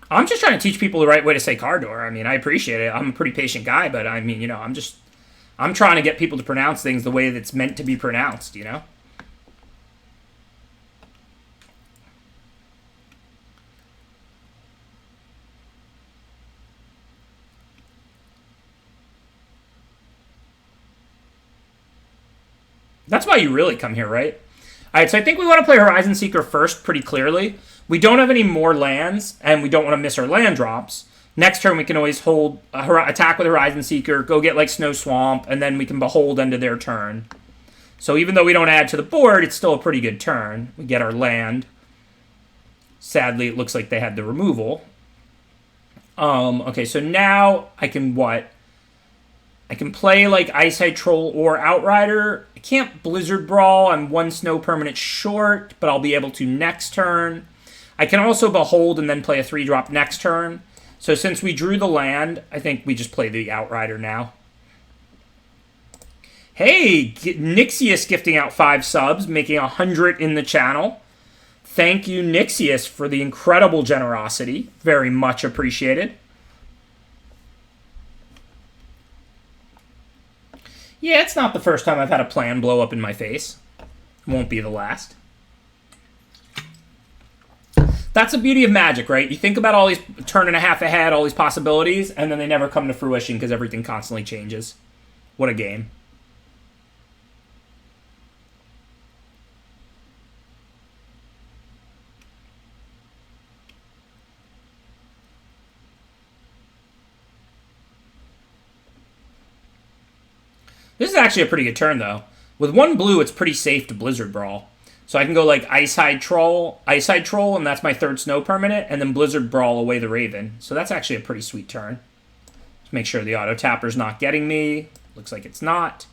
I'm just trying to teach people the right way to say Cardor. I mean, I appreciate it. I'm a pretty patient guy, but I mean, I'm trying to get people to pronounce things the way that's meant to be pronounced, you know? That's why you really come here, right? All right, so I think we want to play Horizon Seeker first pretty clearly. We don't have any more lands, and we don't want to miss our land drops. Next turn, we can always hold attack with Horizon Seeker, go get like Snow Swamp, and then we can behold into their turn. So even though we don't add to the board, it's still a pretty good turn. We get our land. Sadly, it looks like they had the removal. Okay, so now I can what? I can play like Ice-Hide Troll or Outrider. I can't Blizzard Brawl. I'm 1 snow permanent short, but I'll be able to next turn. I can also Behold and then play a 3-drop next turn. So since we drew the land, I think we just play the Outrider now. Hey, Nixius gifting out 5 subs, making 100 in the channel. Thank you, Nixius, for the incredible generosity. Very much appreciated. Yeah, it's not the first time I've had a plan blow up in my face. It won't be the last. That's the beauty of Magic, right? You think about all these turn and a half ahead, all these possibilities, and then they never come to fruition because everything constantly changes. What a game. This is actually a pretty good turn, though. With one blue, it's pretty safe to Blizzard Brawl. So I can go like Ice Hide Troll, and that's my third snow permanent, and then Blizzard Brawl away the Raven. So that's actually a pretty sweet turn. Just make sure the auto tapper's not getting me. Looks like it's not.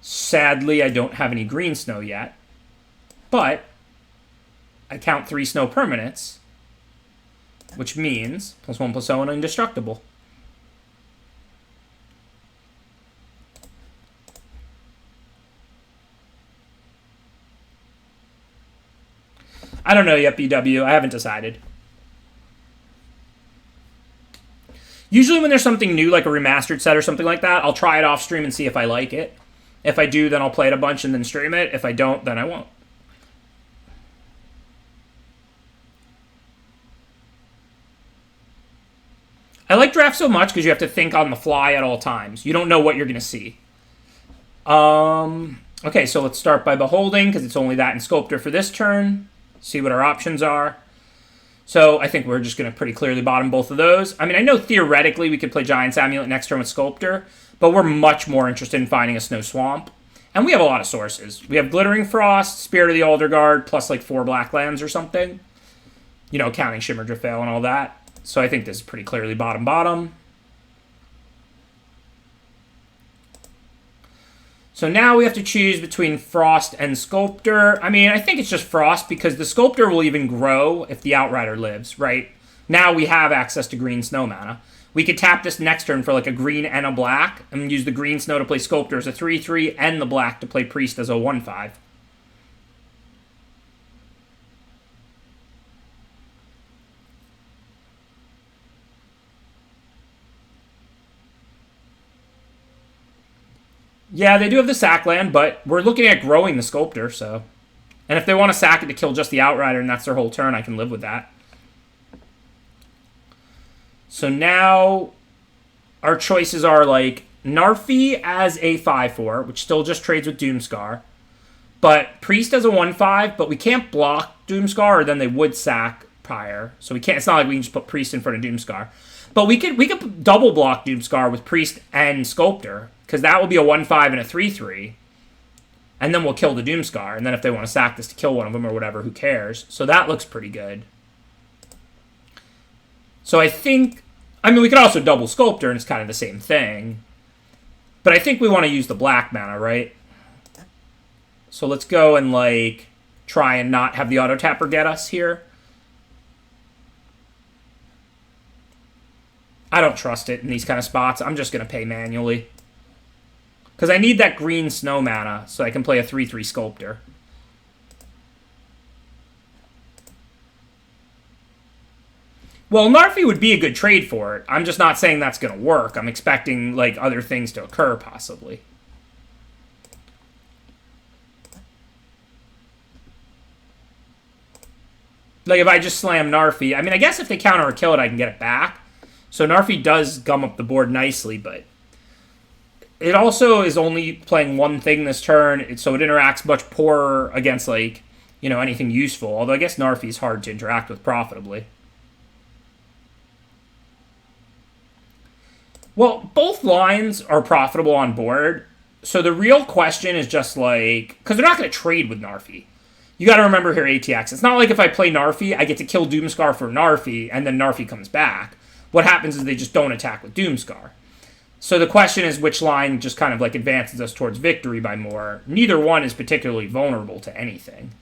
Sadly, I don't have any green snow yet. But I count 3 snow permanents, which means +1/+0 and indestructible. I don't know yet, BW. I haven't decided. Usually when there's something new, like a remastered set or something like that, I'll try it off stream and see if I like it. If I do, then I'll play it a bunch and then stream it. If I don't, then I won't. I like draft so much because you have to think on the fly at all times. You don't know what you're going to see. Okay, so let's start by beholding because it's only that and sculptor for this turn. See what our options are. So I think we're just going to pretty clearly bottom both of those. I mean, I know theoretically we could play Giant's Amulet next turn with Sculptor, but we're much more interested in finding a Snow Swamp. And we have a lot of sources. We have Glittering Frost, Spirit of the Alder Guard, plus like 4 black lands or something. You know, counting Shimmer Drift Veil and all that. So I think this is pretty clearly bottom. So now we have to choose between Frost and Sculptor. I mean, I think it's just Frost because the Sculptor will even grow if the Outrider lives, right? Now we have access to green snow mana. We could tap this next turn for like a green and a black and use the green snow to play Sculptor as a 3/3 and the black to play Priest as a 1/5. Yeah, they do have the sack land, but we're looking at growing the Sculptor, so. And if they want to sack it to kill just the Outrider and that's their whole turn, I can live with that. So now our choices are like Narfi as a 5/4, which still just trades with Doomscar. But Priest as a 1/5, but we can't block Doomscar or then they would sack Pyre. So we can't, it's not like we can just put Priest in front of Doomscar. But we could double block Doomscar with Priest and Sculptor. Because that will be a 1/5 and a 3/3. And then we'll kill the Doomscar. And then if they want to sack this to kill one of them or whatever, who cares? So that looks pretty good. So I think... I mean, we could also double Sculptor, and it's kind of the same thing. But I think we want to use the black mana, right? So let's go and, like, try and not have the auto-tapper get us here. I don't trust it in these kind of spots. I'm just going to pay manually. Because I need that green snow mana so I can play a 3/3 Sculptor. Well, Narfi would be a good trade for it. I'm just not saying that's going to work. I'm expecting like other things to occur, possibly. Like if I just slam Narfi, I mean, I guess if they counter or kill it, I can get it back. So Narfi does gum up the board nicely, but... It also is only playing one thing this turn, so it interacts much poorer against, like, you know, anything useful. Although I guess Narfi is hard to interact with profitably. Well, both lines are profitable on board. So the real question is just, like... Because they're not going to trade with Narfi. You got to remember here, ATX. It's not like if I play Narfi, I get to kill Doomscar for Narfi, and then Narfi comes back. What happens is they just don't attack with Doomscar. So the question is which line just kind of like advances us towards victory by more. Neither one is particularly vulnerable to anything.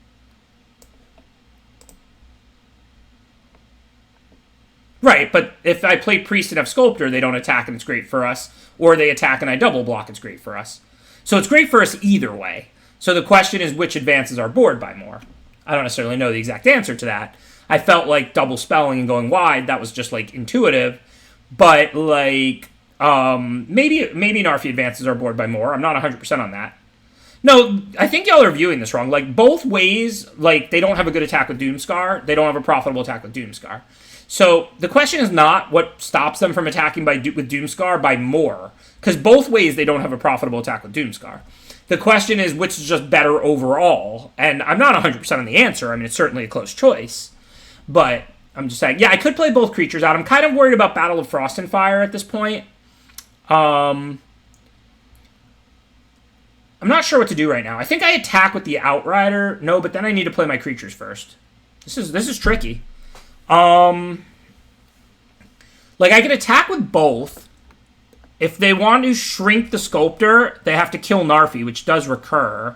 Right, but if I play Priest and have Sculptor, they don't attack and it's great for us. Or they attack and I double block, it's great for us. So it's great for us either way. So the question is which advances our board by more. I don't necessarily know the exact answer to that. I felt like double spelling and going wide, that was just like intuitive. But like... Maybe Narfi advances our board by more. I'm not 100% on that. No, I think y'all are viewing this wrong. Like, both ways, like, they don't have a good attack with Doomscar. They don't have a profitable attack with Doomscar. So, the question is not what stops them from attacking with Doomscar by more. Because both ways, they don't have a profitable attack with Doomscar. The question is which is just better overall. And I'm not 100% on the answer. I mean, it's certainly a close choice. But I'm just saying, yeah, I could play both creatures out. I'm kind of worried about Battle of Frost and Fire at this point. I'm not sure what to do right now. I think I attack with the Outrider. No, but then I need to play my creatures first. This is tricky. Like, I can attack with both. If they want to shrink the Sculptor, they have to kill Narfi, which does recur.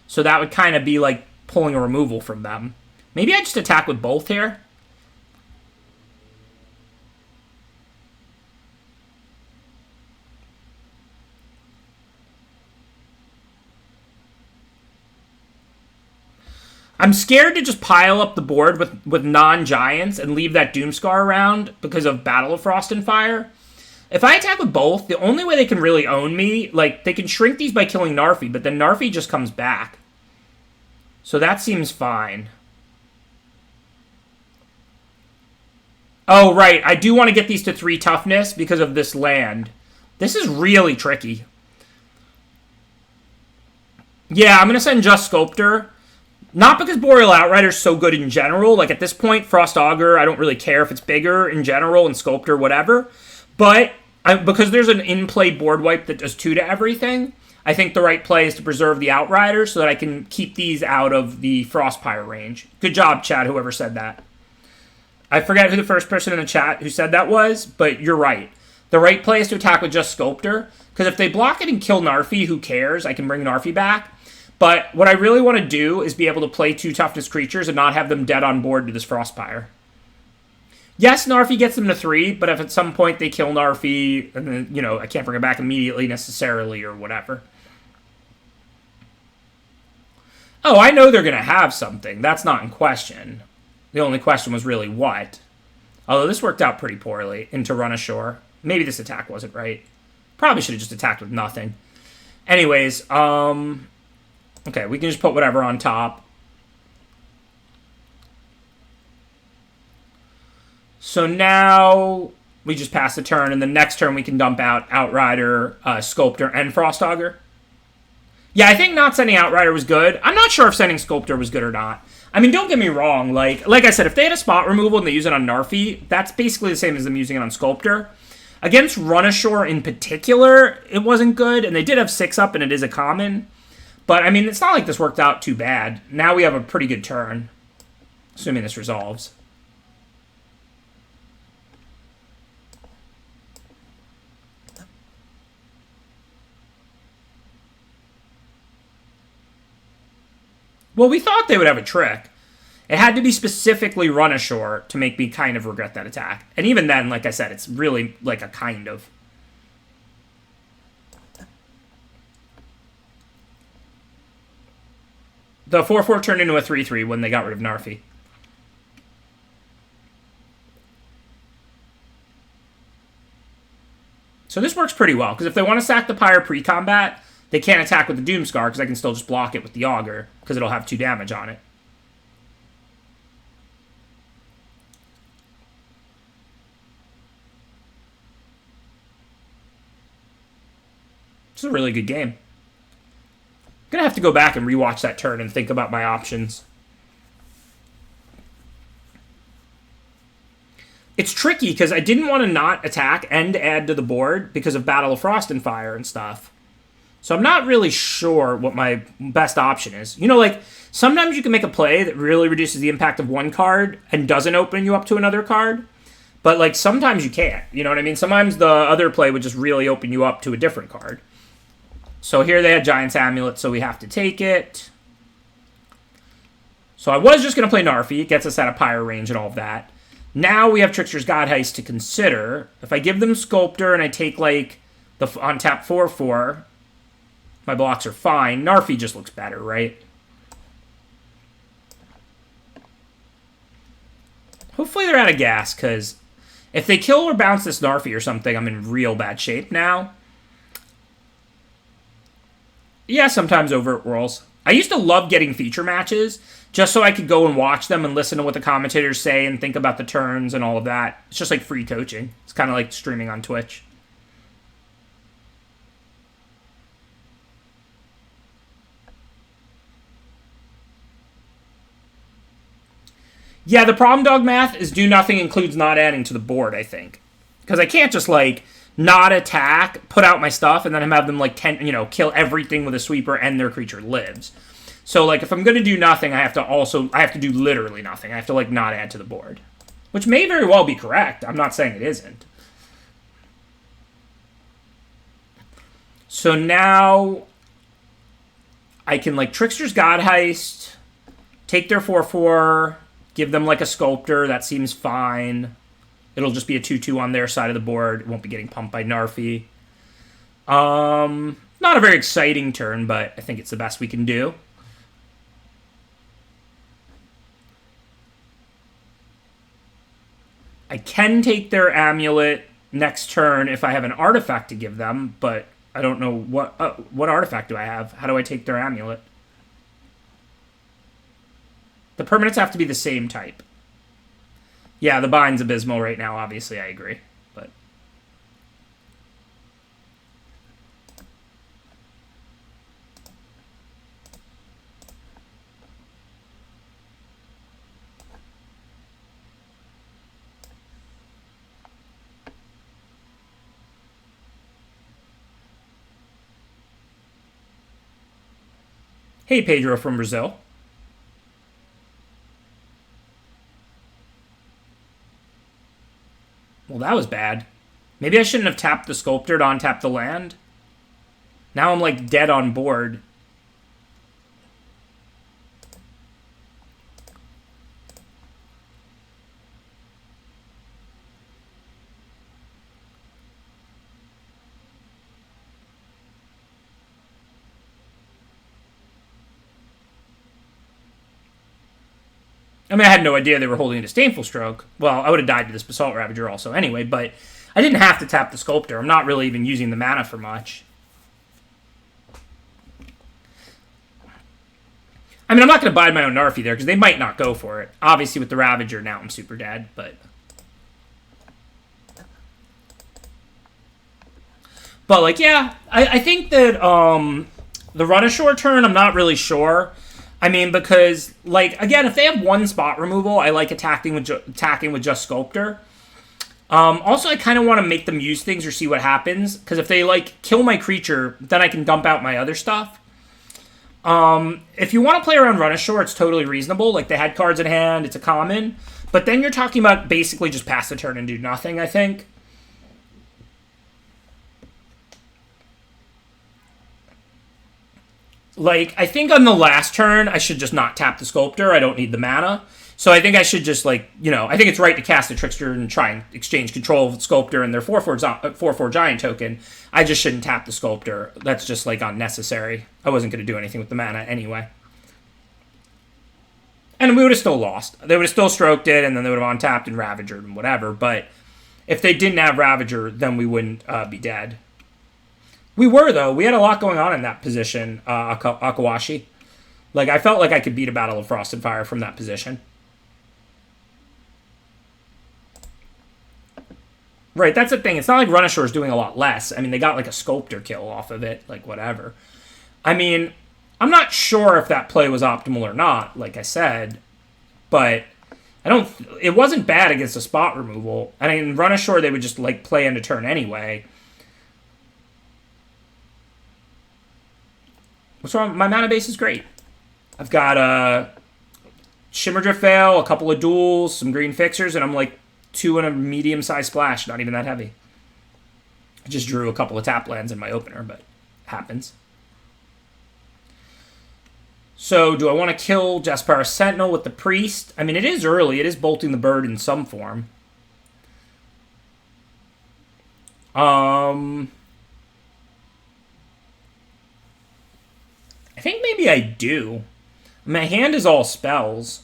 So that would kind of be like pulling a removal from them. Maybe I just attack with both here. I'm scared to just pile up the board with non-giants and leave that Doomscar around because of Battle of Frost and Fire. If I attack with both, the only way they can really own me, like, they can shrink these by killing Narfi, but then Narfi just comes back. So that seems fine. Oh, right. I do want to get these to 3 toughness because of this land. This is really tricky. Yeah, I'm going to send just Sculptor. Not because Boreal Outrider's so good in general. Like, at this point, Frost Augur, I don't really care if it's bigger in general and Sculptor, whatever. But because there's an in-play board wipe that does 2 to everything, I think the right play is to preserve the Outrider so that I can keep these out of the Frostpire range. Good job, Chad, whoever said that. I forget who the first person in the chat who said that was, but you're right. The right play is to attack with just Sculptor, because if they block it and kill Narfi, who cares? I can bring Narfi back. But what I really want to do is be able to play 2 toughness creatures and not have them dead on board to this Frostpire. Yes, Narfi gets them to 3, but if at some point they kill Narfi, and then, you know, I can't bring it back immediately necessarily or whatever. Oh, I know they're going to have something. That's not in question. The only question was really what. Although this worked out pretty poorly into run ashore. Maybe this attack wasn't right. Probably should have just attacked with nothing. Anyways, okay, we can just put whatever on top. So now we just pass the turn, and the next turn we can dump out Outrider, Sculptor, and Frost Augur. Yeah, I think not sending Outrider was good. I'm not sure if sending Sculptor was good or not. I mean, don't get me wrong. Like I said, if they had a spot removal and they use it on Narfi, that's basically the same as them using it on Sculptor. Against Run Ashore in particular, it wasn't good, and they did have 6-up, and it is a common. But, I mean, it's not like this worked out too bad. Now we have a pretty good turn, assuming this resolves. Well, we thought they would have a trick. It had to be specifically Run Ashore to make me kind of regret that attack. And even then, like I said, it's really like a kind of. The 4-4 turned into a 3-3 when they got rid of Narfi. So this works pretty well, because if they want to sack the Pyre pre-combat, they can't attack with the Doomscar, because I can still just block it with the Augur, because it'll have 2 damage on it. It's a really good game. I'm going to have to go back and rewatch that turn and think about my options. It's tricky because I didn't want to not attack and add to the board because of Battle of Frost and Fire and stuff. So I'm not really sure what my best option is. You know, like, sometimes you can make a play that really reduces the impact of one card and doesn't open you up to another card. But, like, sometimes you can't. You know what I mean? Sometimes the other play would just really open you up to a different card. So here they had Giant's Amulet, so we have to take it. So I was just going to play Narfi. It gets us out of Pyre range and all of that. Now we have Trickster's Godheist to consider. If I give them Sculptor and I take, like, the on tap 4-4, my blocks are fine. Narfi just looks better, right? Hopefully they're out of gas, because If they kill or bounce this Narfi or something, I'm in real bad shape now. Yeah, sometimes Overt Worlds. I used to love getting feature matches just so I could go and watch them and listen to what the commentators say and think about the turns and all of that. It's just like free coaching. It's kind of like streaming on Twitch. Yeah, the problem dog math is do nothing includes not adding to the board, I think. Because I can't just, like, not attack, put out my stuff, and then have them, like, kill everything with a sweeper and their creature lives. So, like, if I'm going to do nothing, I have to do literally nothing. I have to, like, not add to the board. Which may very well be correct. I'm not saying it isn't. So now I can, like, Trickster's God Heist, take their 4/4, give them, like, a Sculptor. That seems fine. It'll just be a 2/2 on their side of the board. It won't be getting pumped by Narfi. Not a very exciting turn, but I think it's the best we can do. I can take their Amulet next turn if I have an artifact to give them, but I don't know what artifact do I have. How do I take their Amulet? The permanents have to be the same type. Yeah, the bind's abysmal right now, obviously, I agree. But hey, Pedro from Brazil. Well, that was bad. Maybe I shouldn't have tapped the Sculptor to untap the land. Now I'm, like, dead on board. I mean, I had no idea they were holding a Disdainful Stroke. Well, I would have died to this Basalt Ravager also anyway, but I didn't have to tap the Sculptor. I'm not really even using the mana for much. I mean, I'm not going to buy my own Narfi there, because they might not go for it. Obviously, with the Ravager, now I'm super dead, but... But, like, yeah, I think that the Run-Ashore turn, I'm not really sure. I mean, because, like, again, if they have one spot removal, I like attacking with just Sculptor. Also, I kind of want to make them use things or see what happens, because if they, like, kill my creature, then I can dump out my other stuff. If you want to play around Run-Ashore, it's totally reasonable. Like, they had cards in hand, it's a common. But then you're talking about basically just pass the turn and do nothing, I think. Like, I think on the last turn, I should just not tap the Sculptor. I don't need the mana. So I think I should just, like, I think it's right to cast the Trickster and try and exchange control of the Sculptor and their 4/4 Giant token. I just shouldn't tap the Sculptor. That's just, like, unnecessary. I wasn't going to do anything with the mana anyway. And we would have still lost. They would have still stroked it, and then they would have untapped and Ravagered and whatever. But if they didn't have Ravager, then we wouldn't be dead. We were, though. We had a lot going on in that position, Akawashi. Like, I felt like I could beat a Battle of Frost and Fire from that position. Right, that's the thing. It's not like Run-Ashore's doing a lot less. I mean, they got, like, a Sculptor kill off of it. Like, whatever. I mean, I'm not sure if that play was optimal or not, like I said. But it wasn't bad against a spot removal. I mean, Run-Ashore, they would just, like, play end of turn anyway. What's wrong? My mana base is great. I've got a Shimmerdrift Veil, a couple of duels, some green fixers, and I'm like 2 and a medium-sized splash. Not even that heavy. I just drew a couple of tap lands in my opener, but it happens. So, do I want to kill Jaspera Sentinel with the Priest? I mean, it is early. It is bolting the bird in some form. I think maybe I do. My hand is all spells.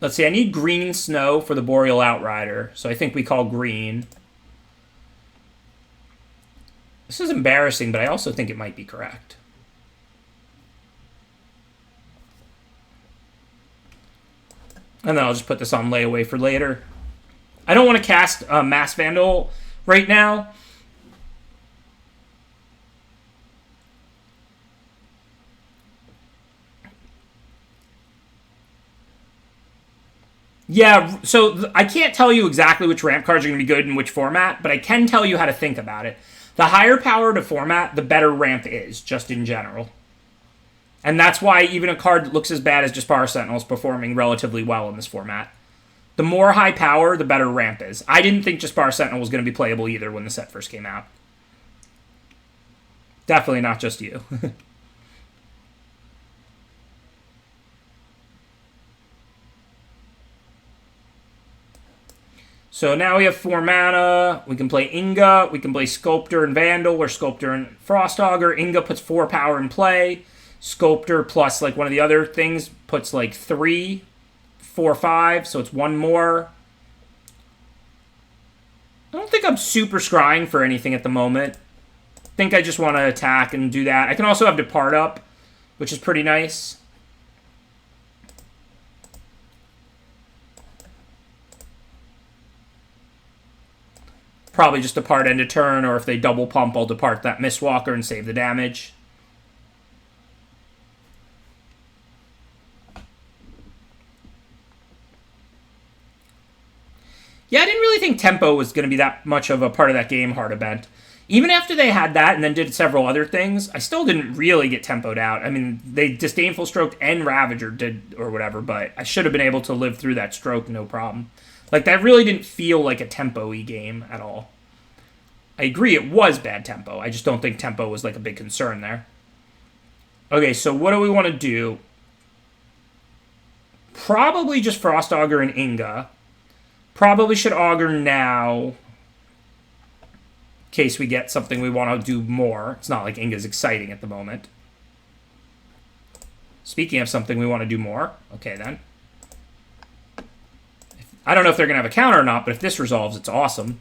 Let's see, I need green snow for the Boreal Outrider, so I think we call green. This is embarrassing, but I also think it might be correct. And then I'll just put this on layaway for later. I don't want to cast Mass Vandal right now. Yeah, so I can't tell you exactly which ramp cards are going to be good in which format, but I can tell you how to think about it. The higher power to format, the better ramp is, just in general. And that's why even a card that looks as bad as Jaspar Sentinel is performing relatively well in this format. The more high power, the better ramp is. I didn't think Jaspar Sentinel was going to be playable either when the set first came out. Definitely not just you. So now we have 4 mana. We can play Inga. We can play Sculptor and Vandal, or Sculptor and Frostaugur. Inga puts 4 power in play. Sculptor plus like one of the other things puts like 3, 4, 5. So it's 1 more. I don't think I'm super scrying for anything at the moment. I think I just want to attack and do that. I can also have Depart up, which is pretty nice. Probably just depart end of turn, or if they double pump, I'll depart that Mistwalker and save the damage. Yeah, I didn't really think tempo was going to be that much of a part of that game, Heart Event. Even after they had that and then did several other things, I still didn't really get tempoed out. I mean, they Disdainful Stroked and Ravager did, or whatever, but I should have been able to live through that stroke no problem. Like, that really didn't feel like a tempo-y game at all. I agree, it was bad tempo. I just don't think tempo was, like, a big concern there. Okay, so what do we want to do? Probably just Frostaugur and Inga. Probably should Augur now, in case we get something we want to do more. It's not like Inga's exciting at the moment. Speaking of something we want to do more. Okay, then. I don't know if they're going to have a counter or not, but if this resolves, it's awesome.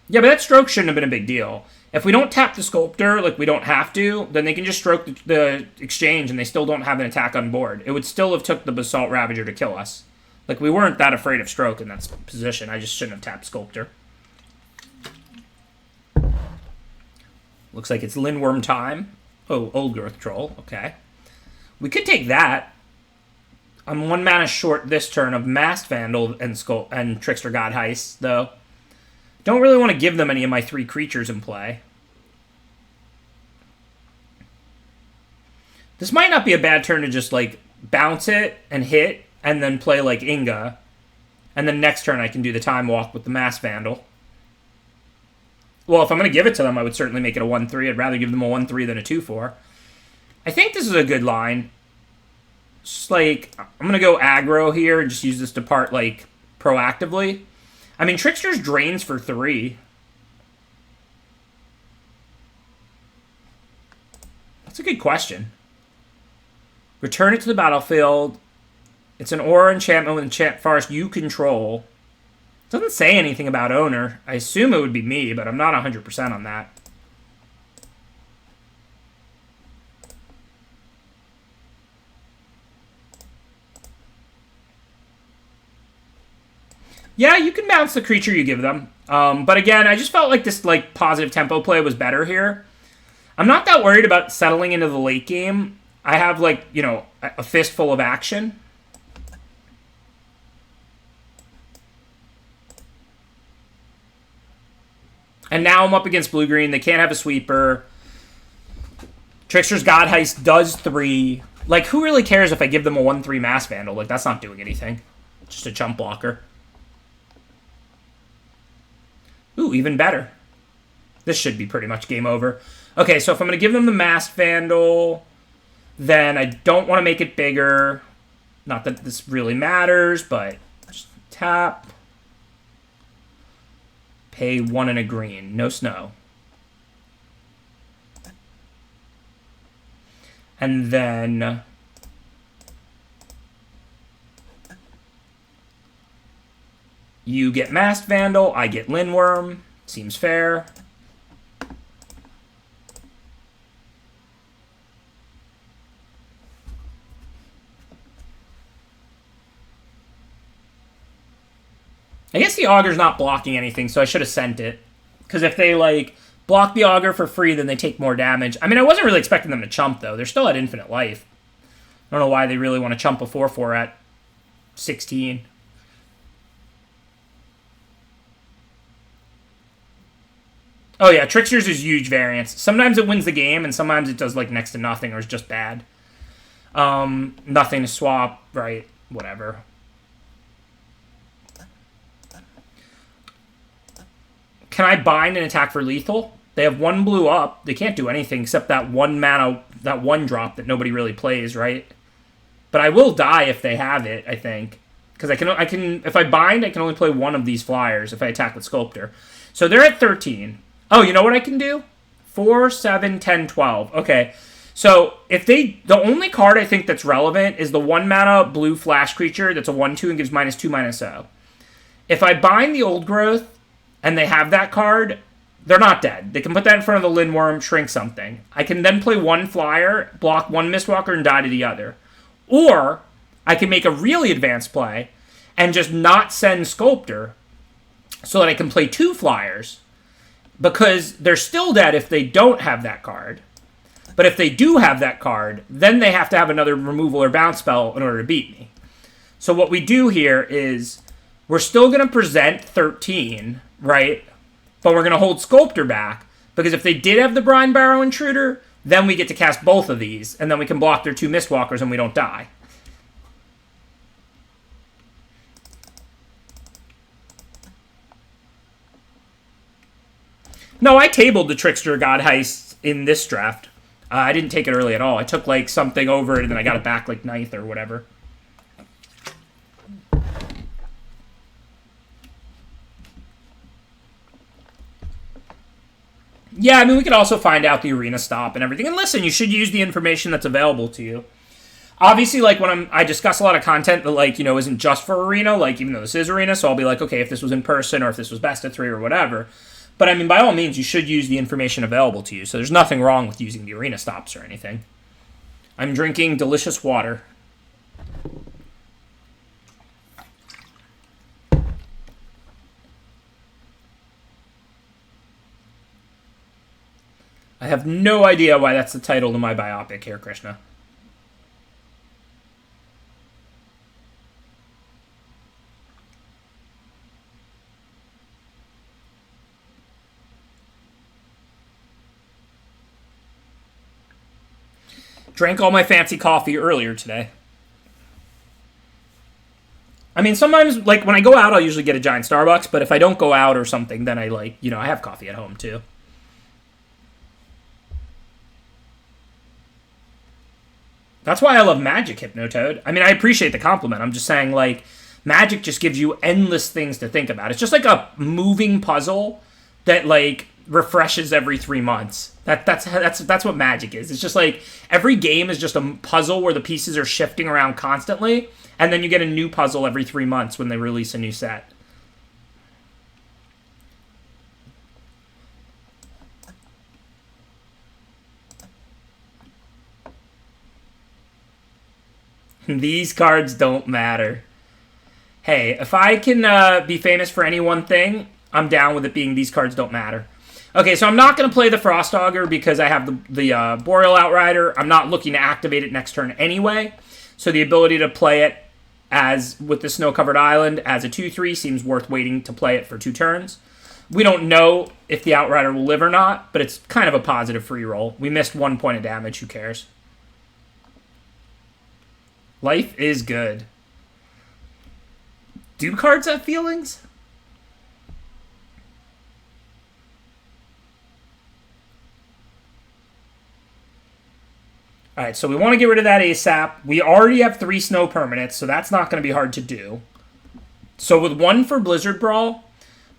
Yeah, but that stroke shouldn't have been a big deal. If we don't tap the Sculptor, like we don't have to, then they can just stroke the exchange and they still don't have an attack on board. It would still have took the Basalt Ravager to kill us. Like, we weren't that afraid of stroke in that position. I just shouldn't have tapped Sculptor. Looks like it's Lindworm time. Oh, Old Growth Troll. Okay. We could take that. I'm 1 mana short this turn of Masked Vandal and Trickster God Heist, though. Don't really want to give them any of my 3 creatures in play. This might not be a bad turn to just, like, bounce it and hit, and then play, like, Inga. And then next turn I can do the Time Walk with the Masked Vandal. Well, if I'm going to give it to them, I would certainly make it a 1-3. I'd rather give them a 1-3 than a 2-4. I think this is a good line. Just, like, I'm going to go aggro here and just use this to part, like, proactively. I mean, Trickster's drains for 3. That's a good question. Return it to the battlefield. It's an aura enchantment with enchant forest you control. It doesn't say anything about owner. I assume it would be me, but I'm not 100% on that. Yeah, you can bounce the creature you give them. But again, I just felt like this like positive tempo play was better here. I'm not that worried about settling into the late game. I have, like, you know, a fistful of action. And now I'm up against blue-green. They can't have a sweeper. Trickster's God Heist does 3. Like, who really cares if I give them a 1-3 Mass Vandal? Like, that's not doing anything. Just a chump blocker. Ooh, even better. This should be pretty much game over. Okay, so if I'm going to give them the Masked Vandal, then I don't want to make it bigger. Not that this really matters, but just tap. Pay 1 and a green. No snow. And then you get Masked Vandal, I get Lindworm. Seems fair. I guess the Augur's not blocking anything, so I should have sent it. Because if they, like, block the Augur for free, then they take more damage. I mean, I wasn't really expecting them to chump, though. They're still at infinite life. I don't know why they really want to chump a 4/4 at 16. Oh, yeah, Trickster's is huge variance. Sometimes it wins the game, and sometimes it does, like, next to nothing, or is just bad. Nothing to swap, right, whatever. Can I bind and attack for lethal? They have 1 blue up. They can't do anything except that 1 mana, that 1 drop that nobody really plays, right? But I will die if they have it, I think. Because I can, if I bind, I can only play 1 of these flyers if I attack with Sculptor. So they're at 13. Oh, you know what I can do? 4, 7, 10, 12. Okay. So if they, the only card I think that's relevant is the 1 mana blue flash creature that's a 1/2 and gives -2/-0. If I bind the Old Growth, and they have that card, they're not dead. They can put that in front of the Lindworm, shrink something. I can then play 1 flyer, block 1 Mistwalker, and die to the other. Or I can make a really advanced play and just not send Sculptor so that I can play 2 flyers because they're still dead if they don't have that card. But if they do have that card, then they have to have another removal or bounce spell in order to beat me. So what we do here is we're still going to present 13, right? But we're going to hold Sculptor back, because if they did have the Brine Barrow Intruder, then we get to cast both of these, and then we can block their 2 Mistwalkers and we don't die. No, I tabled the Trickster God Heist in this draft. I didn't take it early at all. I took, like, something over it, and then I got it back, like, 9th or whatever. Yeah, I mean, we could also find out the arena stop and everything. And listen, you should use the information that's available to you. Obviously, like, when I discuss a lot of content that, like, you know, isn't just for arena, like, even though this is arena, so I'll be like, okay, if this was in person or if this was best of 3 or whatever. But, I mean, by all means, you should use the information available to you. So there's nothing wrong with using the arena stops or anything. I'm drinking delicious water. I have no idea why that's the title to my biopic here, Krishna. Drank all my fancy coffee earlier today. I mean, sometimes, like, when I go out, I'll usually get a giant Starbucks, but if I don't go out or something, then I, like, you know, I have coffee at home, too. That's why I love Magic, Hypnotoad. I mean, I appreciate the compliment. I'm just saying, like, Magic just gives you endless things to think about. It's just like a moving puzzle that, like, refreshes every 3 months. That's what Magic is. It's just like every game is just a puzzle where the pieces are shifting around constantly, and then you get a new puzzle every 3 months when they release a new set. These cards don't matter. Hey, if I can be famous for any one thing, I'm down with it being these cards don't matter. Okay, so I'm not going to play the Frost Augur because I have the Boreal Outrider. I'm not looking to activate it next turn anyway. So the ability to play it as with the Snow-Covered Island as a 2/3 seems worth waiting to play it for 2 turns. We don't know if the Outrider will live or not, but it's kind of a positive free roll. We missed 1 point of damage. Who cares? Life is good. Do cards have feelings? Alright, so we want to get rid of that ASAP. We already have 3 snow permanents, so that's not going to be hard to do. So with 1 for Blizzard Brawl,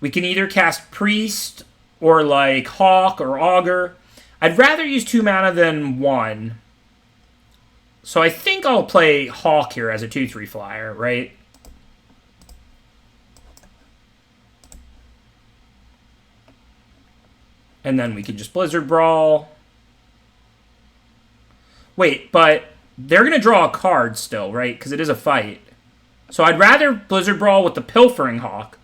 we can either cast Priest or like Hawk or Augur. I'd rather use 2 mana than 1. So I think I'll play Hawk here as a 2/3 flyer, right? And then we can just Blizzard Brawl. Wait, but they're going to draw a card still, right? Because it is a fight. So I'd rather Blizzard Brawl with the Pilfering Hawk,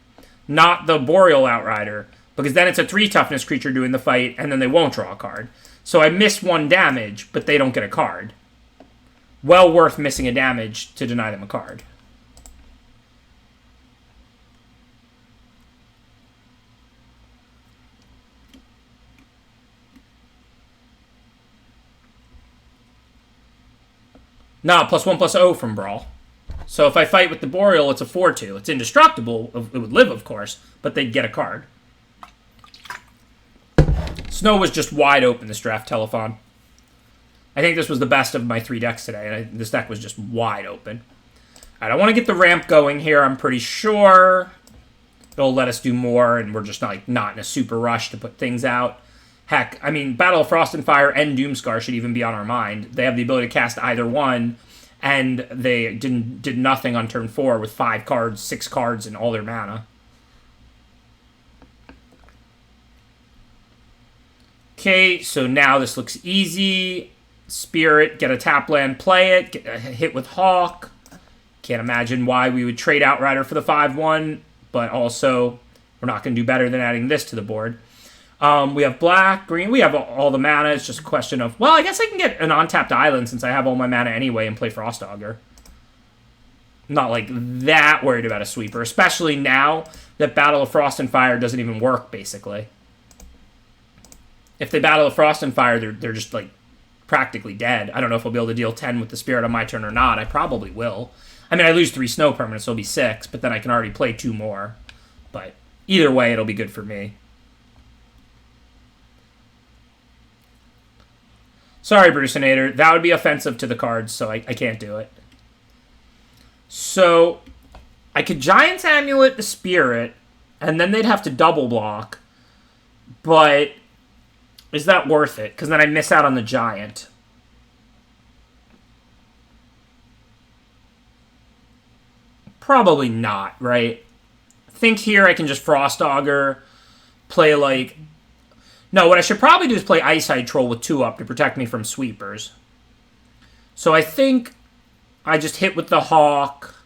not the Boreal Outrider, because then it's a 3 toughness creature doing the fight, and then they won't draw a card. So I miss 1 damage, but they don't get a card. Well worth missing a damage to deny them a card. No, +1/+0 from Brawl. So if I fight with the Boreal, it's a 4/2. It's indestructible. It would live, of course, but they'd get a card. Snow was just wide open this draft, Telephone. I think this was the best of my 3 decks today. This deck was just wide open. All right, I want to get the ramp going here. I'm pretty sure it'll let us do more, and we're just not in a super rush to put things out. Heck, I mean, Battle of Frost and Fire and Doomscar should even be on our mind. They have the ability to cast either one, and they did nothing on turn 4 with 5 cards, 6 cards, and all their mana. Okay, so now this looks easy. Spirit, get a tap land, play it, get a hit with Hawk. Can't imagine why we would trade Outrider for the 5/1, but also we're not going to do better than adding this to the board. We have black, green. We have all the mana. It's just a question of, well, I guess I can get an untapped island since I have all my mana anyway and play Frostaugur. I'm not that worried about a sweeper, especially now that Battle of Frost and Fire doesn't even work, basically. If they Battle of Frost and Fire, they're just practically dead. I don't know if I'll be able to deal 10 with the Spirit on my turn or not. I probably will. I mean, I lose 3 snow permanents, so it'll be 6, but then I can already play 2 more. But either way, it'll be good for me. Sorry, Bruceinator. That would be offensive to the cards, so I can't do it. So, I could Giant's Amulet the Spirit, and then they'd have to double block. But is that worth it? Because then I miss out on the Giant. Probably not, right? I think here I can just Frostaugur, play No, what I should probably do is play Ice-Hide Troll with 2 up to protect me from sweepers. So I think I just hit with the Hawk.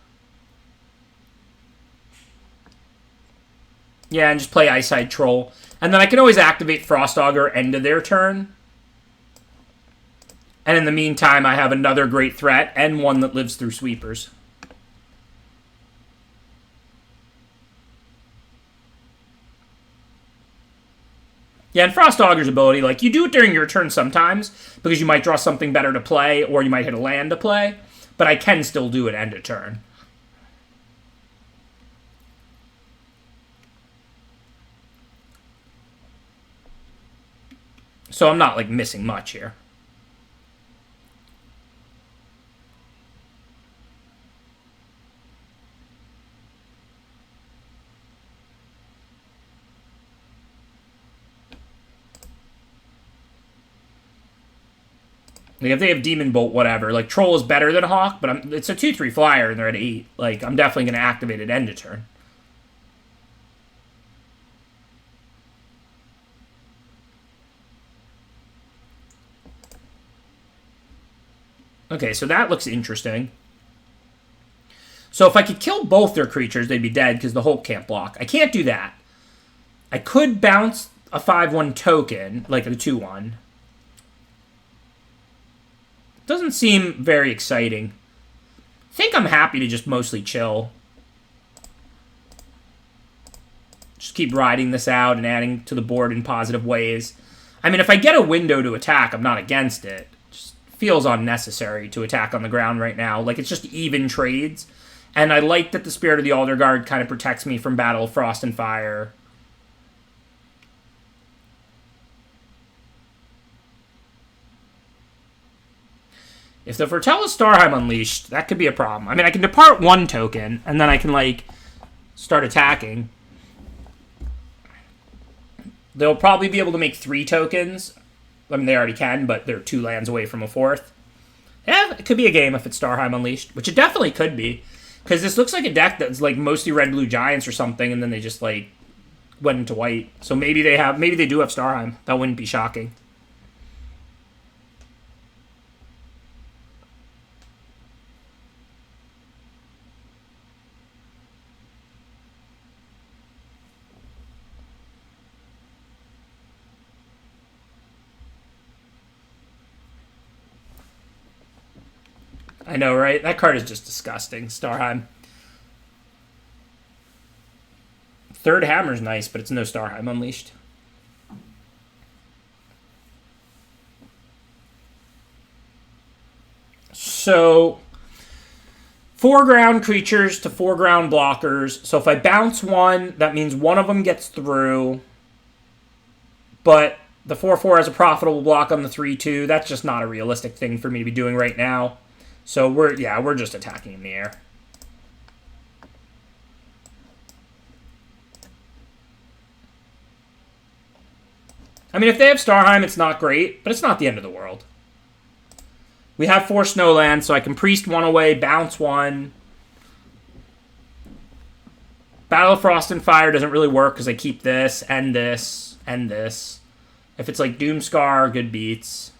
Yeah, and just play Ice-Hide Troll. And then I can always activate Frostaugur end of their turn. And in the meantime, I have another great threat and one that lives through sweepers. Yeah, and Frostaugur's ability, you do it during your turn sometimes, because you might draw something better to play, or you might hit a land to play, but I can still do it end of turn. So I'm not, missing much here. If they have Demon Bolt, whatever. Troll is better than Hawk, but it's a 2/3 flyer, and they're at 8. I'm definitely going to activate it end of turn. Okay, so that looks interesting. So if I could kill both their creatures, they'd be dead because the Hulk can't block. I can't do that. I could bounce a 5/1 token, a 2/1. Doesn't seem very exciting. I think I'm happy to just mostly chill. Just keep riding this out and adding to the board in positive ways. I mean, if I get a window to attack, I'm not against it. It just feels unnecessary to attack on the ground right now. It's just even trades. And I like that the Spirit of the Alder Guard kind of protects me from Battle of Frost and Fire. If the Fortella Starheim Unleashed, that could be a problem. I mean, I can depart 1 token, and then I can, start attacking. They'll probably be able to make 3 tokens. I mean, they already can, but they're 2 lands away from a 4th. Yeah, it could be a game if it's Starheim Unleashed, which it definitely could be. Because this looks like a deck that's like mostly red-blue giants or something, and then they just like went into white. So maybe they do have Starheim. That wouldn't be shocking. I know, right? That card is just disgusting. Starheim. Third Hammer's nice, but it's no Starheim Unleashed. So, 4 ground creatures to 4 ground blockers. So if I bounce one, that means one of them gets through. But the 4/4 has a profitable block on the 3/2. That's just not a realistic thing for me to be doing right now. So we're just attacking in the air. I mean, if they have Starheim, it's not great, but it's not the end of the world. We have 4 Snowlands, so I can Priest one away, bounce one. Battle of Frost and Fire doesn't really work because I keep this, and this, and this. If it's like Doomscar, good beats.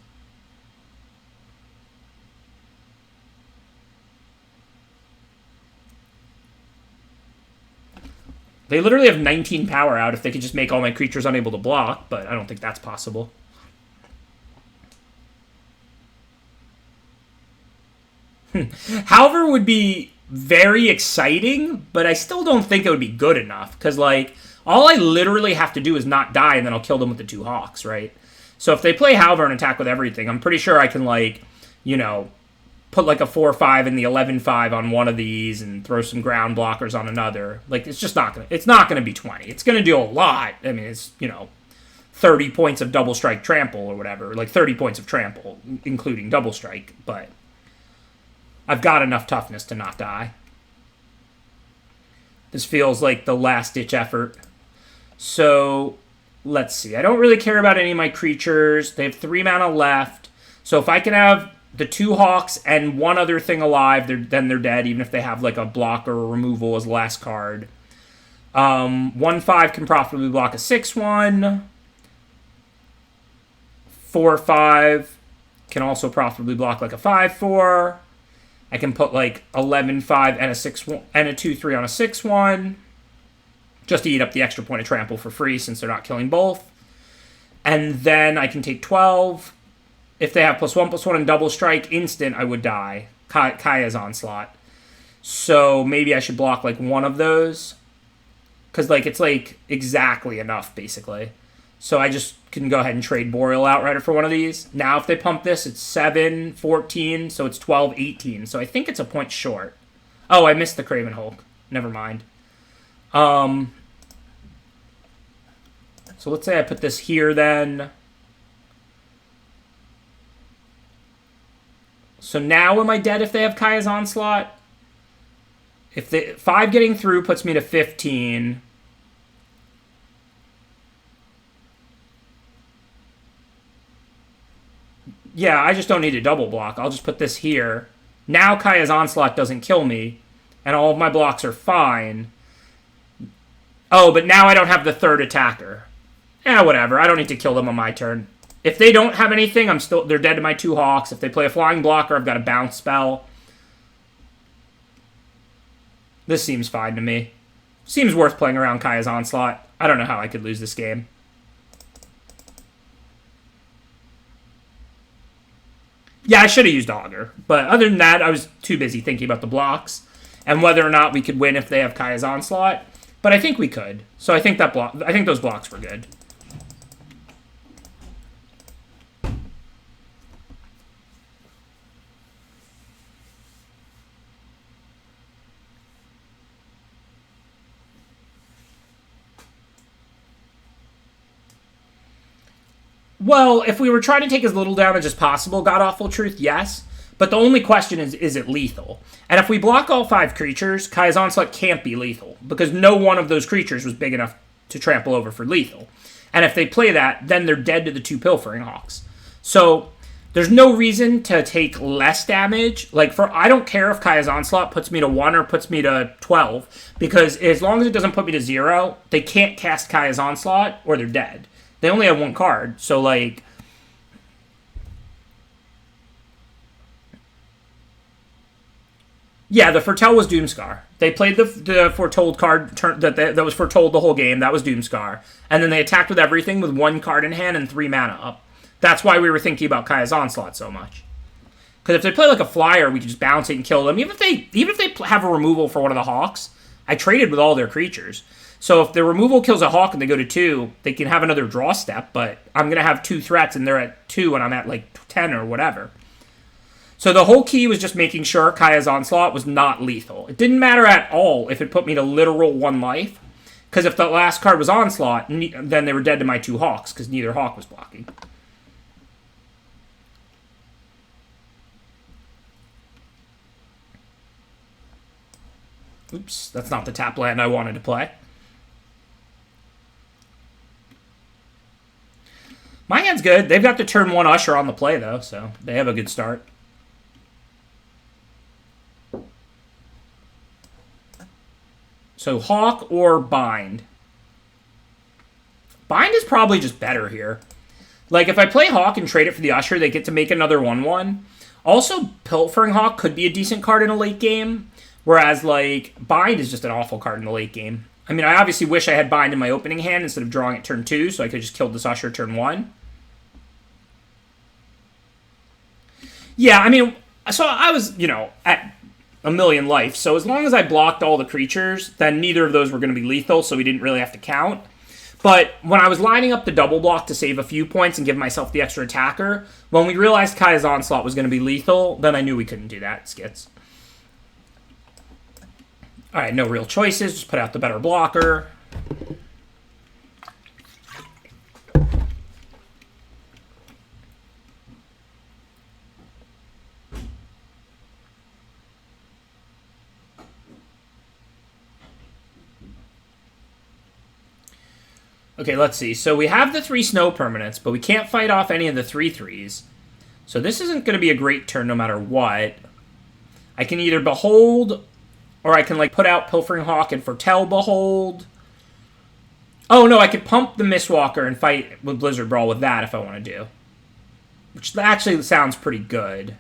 They literally have 19 power out if they could just make all my creatures unable to block, but I don't think that's possible. Halver would be very exciting, but I still don't think it would be good enough, because, like, all I literally have to do is not die, and then I'll kill them with the 2 Hawks, right? So if they play Halver and attack with everything, I'm pretty sure I can, like, you know, put like a 4/5 and the 11/5 on one of these and throw some ground blockers on another. Like, it's just not gonna be 20. It's gonna do a lot. I mean, it's, 30 points of double strike trample or whatever, like 30 points of trample, including double strike, but I've got enough toughness to not die. This feels like the last ditch effort. So let's see. I don't really care about any of my creatures. They have 3 mana left. So if I can have the 2 Hawks and one other thing alive, then they're dead, even if they have like a block or a removal as the last card. 1/5 can profitably block a 6/1. 4/5 can also profitably block like a 5/4. I can put like 11/5 and a 6/1 and a 2/3 on a 6/1. Just to eat up the extra point of trample for free since they're not killing both. And then I can take 12. If they have +1/+1 and double strike instant, I would die. Kaya's Onslaught. So maybe I should block like one of those. Because like it's like exactly enough, basically. So I just can go ahead and trade Boreal Outrider for one of these. Now if they pump this, it's 7, 14, so it's 12, 18. So I think it's a point short. Oh, I missed the Craven Hulk. Never mind. So let's say I put this here then. So now am I dead if they have Kaya's Onslaught? If the 5 getting through puts me to 15. Yeah, I just don't need a double block. I'll just put this here. Now Kaya's Onslaught doesn't kill me, and all of my blocks are fine. Oh, but now I don't have the 3rd attacker. Yeah, whatever. I don't need to kill them on my turn. If they don't have anything, they're dead to my 2 Hawks. If they play a flying blocker, I've got a bounce spell. This seems fine to me. Seems worth playing around Kaya's Onslaught. I don't know how I could lose this game. Yeah, I should have used Augur. But other than that, I was too busy thinking about the blocks and whether or not we could win if they have Kaya's Onslaught. But I think we could. So I think those blocks were good. Well, if we were trying to take as little damage as possible, God Awful Truth, yes. But the only question is it lethal? And if we block all 5 creatures, Kaya's Onslaught can't be lethal, because no one of those creatures was big enough to trample over for lethal. And if they play that, then they're dead to the 2 Pilfering Hawks. So there's no reason to take less damage. Like, I don't care if Kaya's Onslaught puts me to 1 or puts me to 12, because as long as it doesn't put me to 0, they can't cast Kaya's Onslaught or they're dead. They only have 1 card, so, like... Yeah, the Foretell was Doomscar. They played the Foretold card that was Foretold the whole game. That was Doomscar. And then they attacked with everything with 1 card in hand and 3 mana up. That's why we were thinking about Kaya's Onslaught so much. Because if they play like a flyer, we could just bounce it and kill them. Even if they have a removal for one of the Hawks, I traded with all their creatures. So if the removal kills a Hawk and they go to 2, they can have another draw step, but I'm going to have 2 threats and they're at 2 and I'm at like 10 or whatever. So the whole key was just making sure Kaya's Onslaught was not lethal. It didn't matter at all if it put me to literal 1 life, because if the last card was Onslaught, then they were dead to my 2 Hawks, because neither Hawk was blocking. Oops, that's not the tap land I wanted to play. My hand's good. They've got the turn 1 Usher on the play, though, so they have a good start. So Hawk or Bind. Bind is probably just better here. Like, if I play Hawk and trade it for the Usher, they get to make another 1/1. Also, Pilfering Hawk could be a decent card in a late game, whereas, like, Bind is just an awful card in the late game. I mean, I obviously wish I had Bind in my opening hand instead of drawing it turn 2, so I could just kill this Usher turn 1. Yeah, I mean, so I was, at a million life, so as long as I blocked all the creatures, then neither of those were going to be lethal, so we didn't really have to count. But when I was lining up the double block to save a few points and give myself the extra attacker, when we realized Kaya's Onslaught was going to be lethal, then I knew we couldn't do that, skits. Alright, no real choices, just put out the better blocker. Okay, let's see. So we have the 3 snow permanents, but we can't fight off any of the 3/3s. So this isn't going to be a great turn no matter what. I can either Behold, or I can, like, put out Pilfering Hawk and Foretell Behold. Oh, no, I could pump the Mistwalker and fight with Blizzard Brawl with that if I want to do. Which actually sounds pretty good.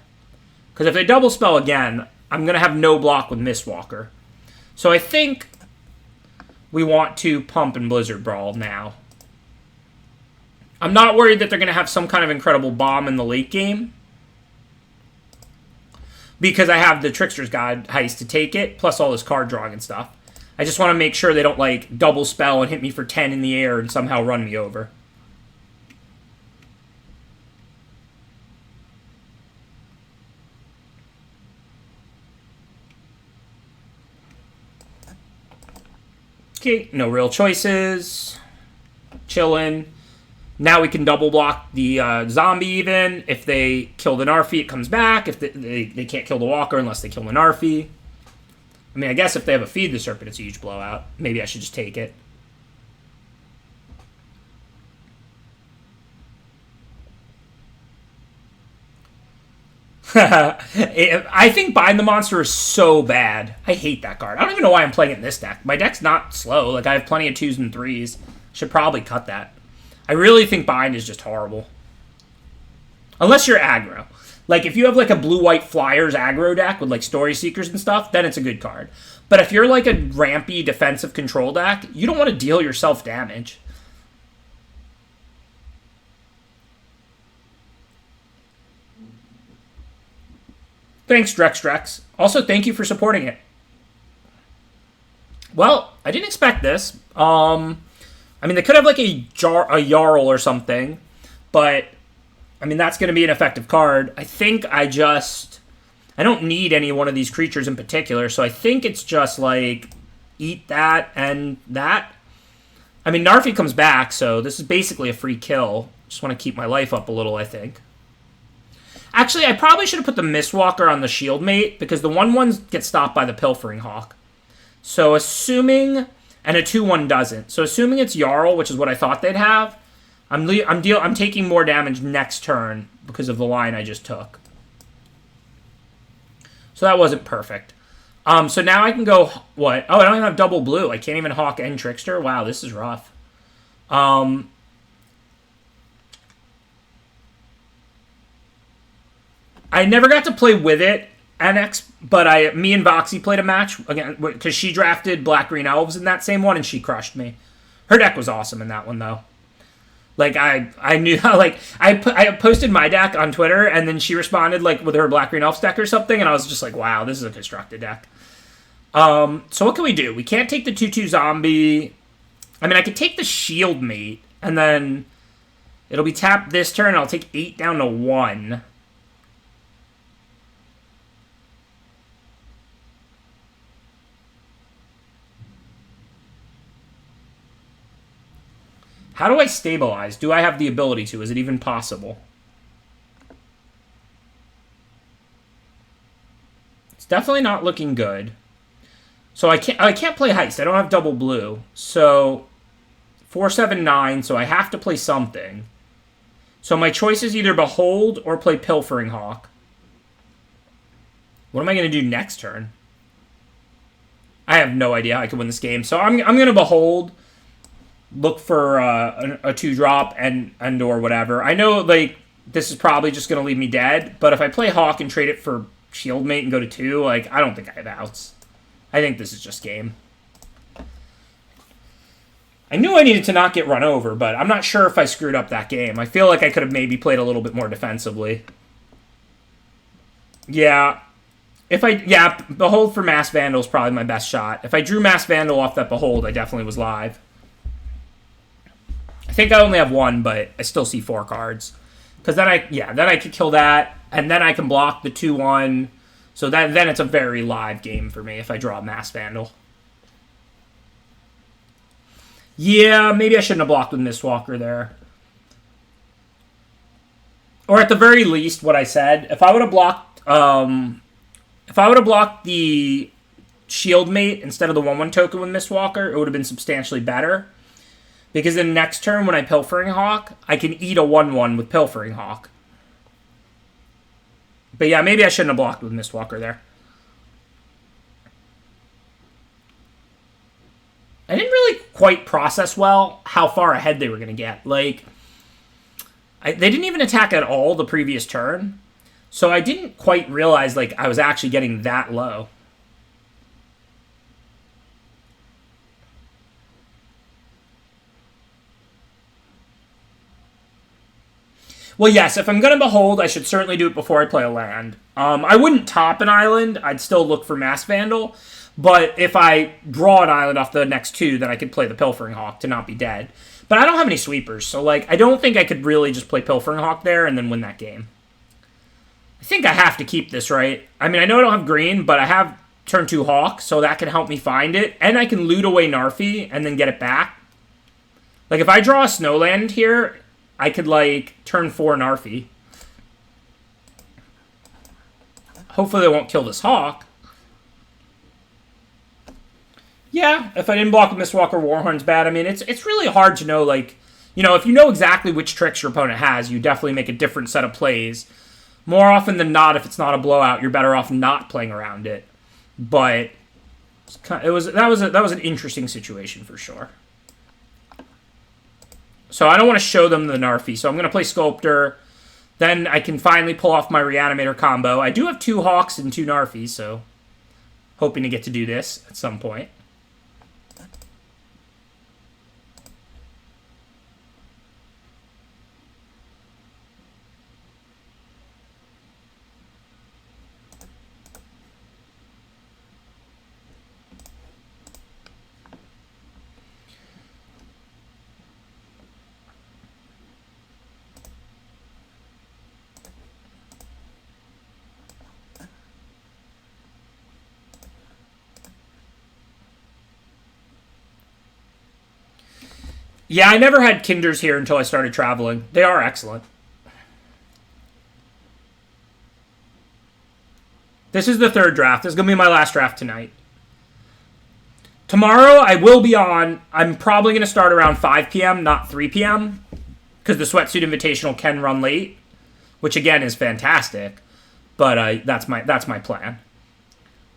Because if they double spell again, I'm going to have no block with Mistwalker. So I think we want to pump and Blizzard Brawl now. I'm not worried that they're going to have some kind of incredible bomb in the late game, because I have the Trickster's God Heist to take it, plus all this card drawing and stuff. I just want to make sure they don't, like, double spell and hit me for 10 in the air and somehow run me over. Okay, no real choices. Chillin'. Now we can double block the zombie even. If they kill the Narfi, it comes back. If they can't kill the Walker unless they kill the Narfi. I mean, I guess if they have a Feed the Serpent, it's a huge blowout. Maybe I should just take it. I think Bind the Monster is so bad. I hate that card. I don't even know why I'm playing it in this deck. My deck's not slow. Like, I have plenty of 2s and 3s. Should probably cut that. I really think Bind is just horrible. Unless you're aggro. Like, if you have, like, a blue-white Flyers aggro deck with, like, Story Seekers and stuff, then it's a good card. But if you're, like, a rampy defensive control deck, you don't want to deal yourself damage. Thanks, Drex. Also, thank you for supporting it. Well, I didn't expect this. I mean, they could have, like, a Jarl or something, but, I mean, that's going to be an effective card. I think I don't need any one of these creatures in particular, so I think it's just, like, eat that and that. I mean, Narfi comes back, so this is basically a free kill. Just want to keep my life up a little, I think. Actually, I probably should have put the Mistwalker on the Shield Mate, because the 1/1s get stopped by the Pilfering Hawk. So assuming... And a 2/1 doesn't. So assuming it's Jarl, which is what I thought they'd have, I'm taking more damage next turn because of the line I just took. So that wasn't perfect. So now I can go, what? Oh, I don't even have double blue. I can't even Hawk and Trickster. Wow, this is rough. I never got to play with it, NX, but me and Voxy played a match again because she drafted Black Green Elves in that same one and she crushed me. Her deck was awesome in that one though. Like I knew how I posted my deck on Twitter and then she responded like with her Black Green Elves deck or something and I was just like, wow, this is a constructed deck. So what can we do? We can't take the 2/2 zombie. I mean, I could take the Shield Mate and then it'll be tapped this turn. I'll take 8 down to 1. How do I stabilize? Do I have the ability to? Is it even possible? It's definitely not looking good. So I can't play Heist. I don't have double blue. So 4, 7, 9. So I have to play something. So my choice is either Behold or play Pilfering Hawk. What am I going to do next turn? I have no idea how I can win this game. So I'm going to Behold. Look for a 2-drop and or whatever. I know like this is probably just going to leave me dead, but if I play Hawk and trade it for Shield Mate and go to 2, like I don't think I have outs. I think this is just game. I knew I needed to not get run over, but I'm not sure if I screwed up that game. I feel like I could have maybe played a little bit more defensively. Yeah. Behold for Mass Vandal is probably my best shot. If I drew Mass Vandal off that Behold, I definitely was live. I think I only have 1, but I still see 4 cards. Because then I could kill that, and then I can block the 2/1. So then it's a very live game for me if I draw a Mass Vandal. Yeah, maybe I shouldn't have blocked with Mistwalker there. Or at the very least, what I said, if I would have blocked the Shield Mate instead of the 1/1 token with Mistwalker, it would have been substantially better. Because then next turn when I Pilfering Hawk, I can eat a 1/1 with Pilfering Hawk. But yeah, maybe I shouldn't have blocked with Mistwalker there. I didn't really quite process well how far ahead they were going to get. Like, they didn't even attack at all the previous turn. So I didn't quite realize, like, I was actually getting that low. Well, yes, if I'm going to Behold, I should certainly do it before I play a land. I wouldn't top an island. I'd still look for Mass Vandal. But if I draw an island off the next 2, then I could play the Pilfering Hawk to not be dead. But I don't have any sweepers, so like I don't think I could really just play Pilfering Hawk there and then win that game. I think I have to keep this, right? I mean, I know I don't have green, but I have turn 2 Hawk, so that can help me find it. And I can loot away Narfi and then get it back. Like, if I draw a Snowland here, I could, like, turn 4 Narfi. Hopefully they won't kill this Hawk. Yeah, if I didn't block with Mistwalker, Warhorn's bad. I mean, it's really hard to know, like, you know, if you know exactly which tricks your opponent has, you definitely make a different set of plays. More often than not, if it's not a blowout, you're better off not playing around it. But that was an interesting situation for sure. So I don't want to show them the Narfi, so I'm going to play Sculptor. Then I can finally pull off my Reanimator combo. I do have 2 Hawks and 2 Narfis, so hoping to get to do this at some point. Yeah, I never had Kinders here until I started traveling. They are excellent. This is the 3rd draft. This is going to be my last draft tonight. Tomorrow, I will be on. I'm probably going to start around 5 p.m., not 3 p.m. because the Sweatsuit Invitational can run late, which again is fantastic. But that's my plan.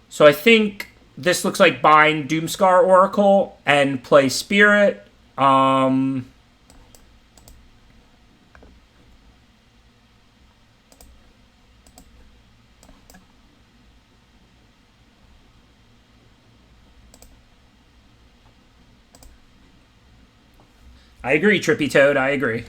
So I think this looks like bind Doomscar Oracle and play Spirit. I agree, Trippy Toad. I agree.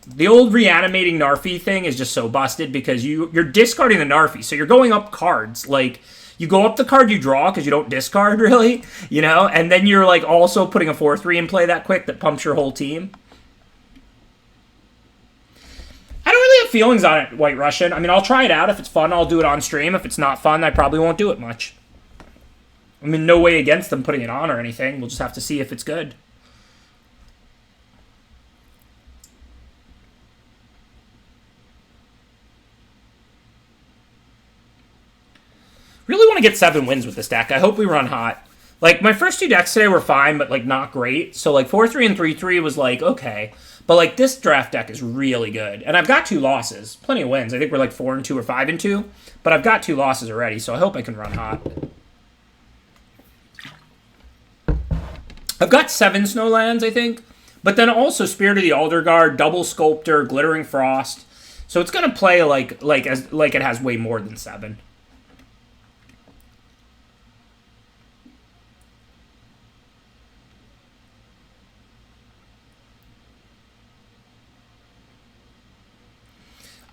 The old reanimating Narfi thing is just so busted because you're discarding the Narfi, so you're going up cards. Like, you go up the card you draw because you don't discard, really, you know? And then you're, like, also putting a 4-3 in play that quick that pumps your whole team. I don't really have feelings on it, White Russian. I mean, I'll try it out. If it's fun, I'll do it on stream. If it's not fun, I probably won't do it much. I mean, no way against them putting it on or anything. We'll just have to see if it's good. Really want to get 7 wins with this deck. I hope we run hot. Like, my first 2 decks today were fine, but, like, not great. So, like, 4-3 and 3-3 was, like, okay. But, like, this draft deck is really good. And I've got 2 losses. Plenty of wins. I think we're, like, 4-2 or 5-2. But I've got 2 losses already, so I hope I can run hot. I've got 7 Snowlands, I think. But then also Spirit of the Alderguard, Double Sculptor, Glittering Frost. So it's going to play like it has way more than 7.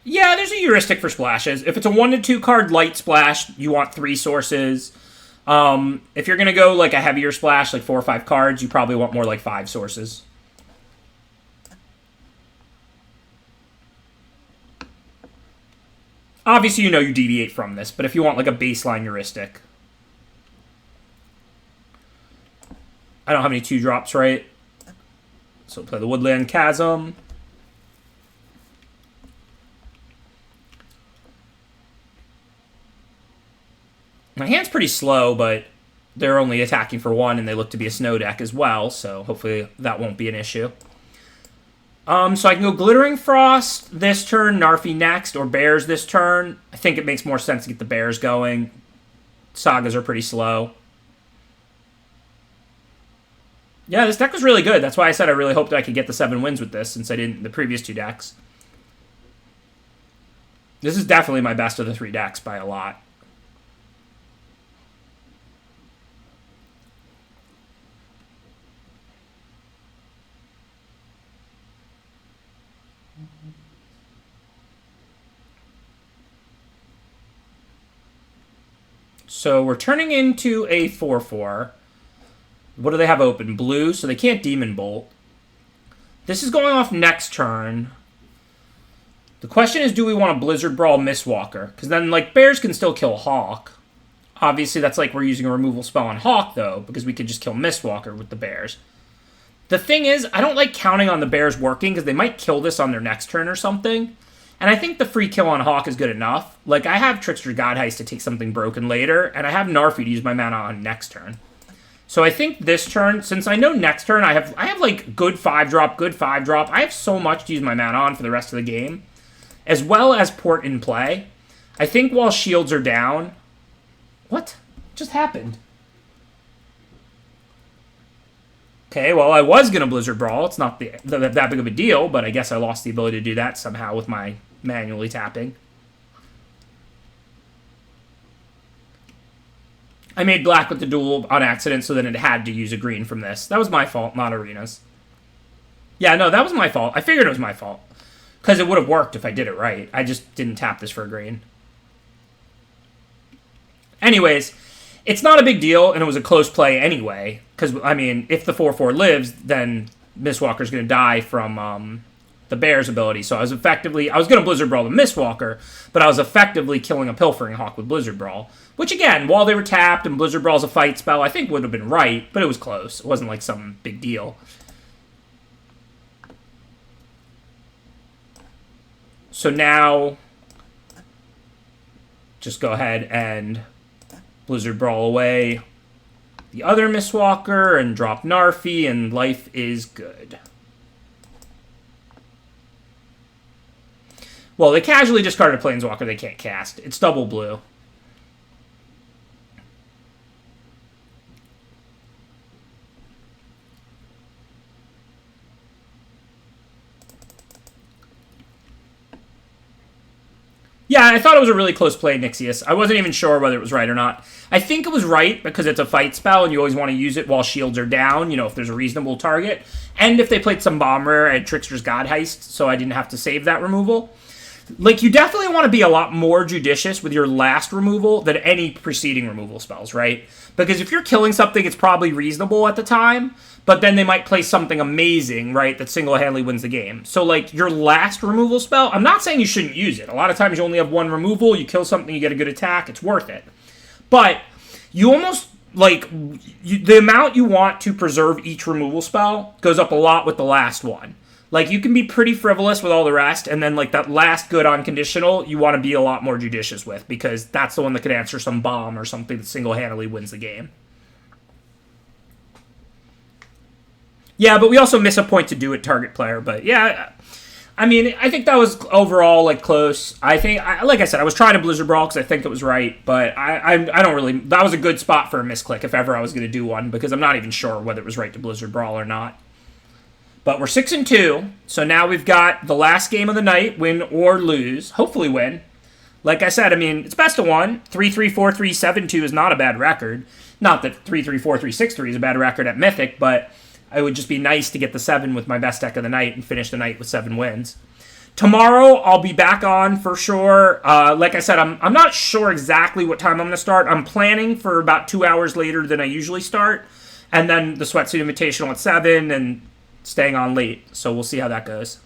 Yeah, there's a heuristic for splashes. If it's a 1-2 card light splash, you want 3 sources. If you're going to go like a heavier splash, like 4 or 5 cards, you probably want more like 5 sources. Obviously, you know you deviate from this, but if you want like a baseline heuristic. I don't have any 2-drops, right? So play the Woodland Chasm. My hand's pretty slow, but they're only attacking for 1, and they look to be a snow deck as well, so hopefully that won't be an issue. So I can go Glittering Frost this turn, Narfi next, or Bears this turn. I think it makes more sense to get the Bears going. Sagas are pretty slow. Yeah, this deck was really good. That's why I said I really hoped I could get the 7 wins with this, since I didn't in the previous 2 decks. This is definitely my best of the 3 decks by a lot. So we're turning into a 4-4. What do they have open? Blue, so they can't Demon Bolt. This is going off next turn. The question is, do we want to Blizzard Brawl Mistwalker? Because then, like, Bears can still kill Hawk. Obviously, that's like we're using a removal spell on Hawk, though, because we could just kill Mistwalker with the Bears. The thing is, I don't like counting on the Bears working, because they might kill this on their next turn or something. And I think the free kill on Hawk is good enough. Like, I have Trickster Godheist to take something broken later, and I have Narfi to use my mana on next turn. So I think this turn, since I know next turn I have like good 5-drop, good 5-drop. I have so much to use my mana on for the rest of the game, as well as Port in play. I think while shields are down... What just happened? Okay, well, I was going to Blizzard Brawl. It's not that big of a deal, but I guess I lost the ability to do that somehow with my manually tapping. I made black with the duel on accident, so then it had to use a green from this. That was my fault, not Arena's. Yeah, no, that was my fault. I figured it was my fault. Because it would have worked if I did it right. I just didn't tap this for a green. Anyways, it's not a big deal, and it was a close play anyway. Because, I mean, if the 4-4 lives, then Mistwalker's going to die from the Bear's ability. So I was going to Blizzard Brawl the Mistwalker, but I was effectively killing a Pilfering Hawk with Blizzard Brawl. Which, again, while they were tapped and Blizzard Brawl's a fight spell, I think would have been right, but it was close. It wasn't like some big deal. So now, just go ahead and Blizzard Brawl away the other Mistwalker and drop Narfi, and life is good. Well, they casually discarded a Planeswalker they can't cast. It's double blue. Yeah, I thought it was a really close play, Nixius. I wasn't even sure whether it was right or not. I think it was right because it's a fight spell and you always want to use it while shields are down, if there's a reasonable target. And if they played some Bomber and Trickster's God Heist, so I didn't have to save that removal. Like, you definitely want to be a lot more judicious with your last removal than any preceding removal spells, right? Because if you're killing something, it's probably reasonable at the time, but then they might play something amazing, right, that single-handedly wins the game. So, like, your last removal spell, I'm not saying you shouldn't use it. A lot of times you only have one removal, you kill something, you get a good attack, it's worth it. But you almost, the amount you want to preserve each removal spell goes up a lot with the last one. Like, you can be pretty frivolous with all the rest, and then, like, that last good unconditional, you want to be a lot more judicious with, because that's the one that could answer some bomb or something that single-handedly wins the game. Yeah, but we also miss a point to do it, target player. But, yeah, I mean, I think that was overall, like, close. I think, like I said, I was trying to Blizzard Brawl because I think it was right, but I don't really... That was a good spot for a misclick if ever I was going to do one, because I'm not even sure whether it was right to Blizzard Brawl or not. But we're 6-2, so now we've got the last game of the night, win or lose. Hopefully win. Like I said, I mean, it's best of one. 3-3, 4-3, 7-2 is not a bad record. Not that 3-3, 4-3, 6-3 is a bad record at Mythic, but it would just be nice to get the 7 with my best deck of the night and finish the night with 7 wins. Tomorrow, I'll be back on for sure. Like I said, I'm not sure exactly what time I'm going to start. I'm planning for about 2 hours later than I usually start. And then the Sweatsuit Invitational at 7 and staying on late, so we'll see how that goes.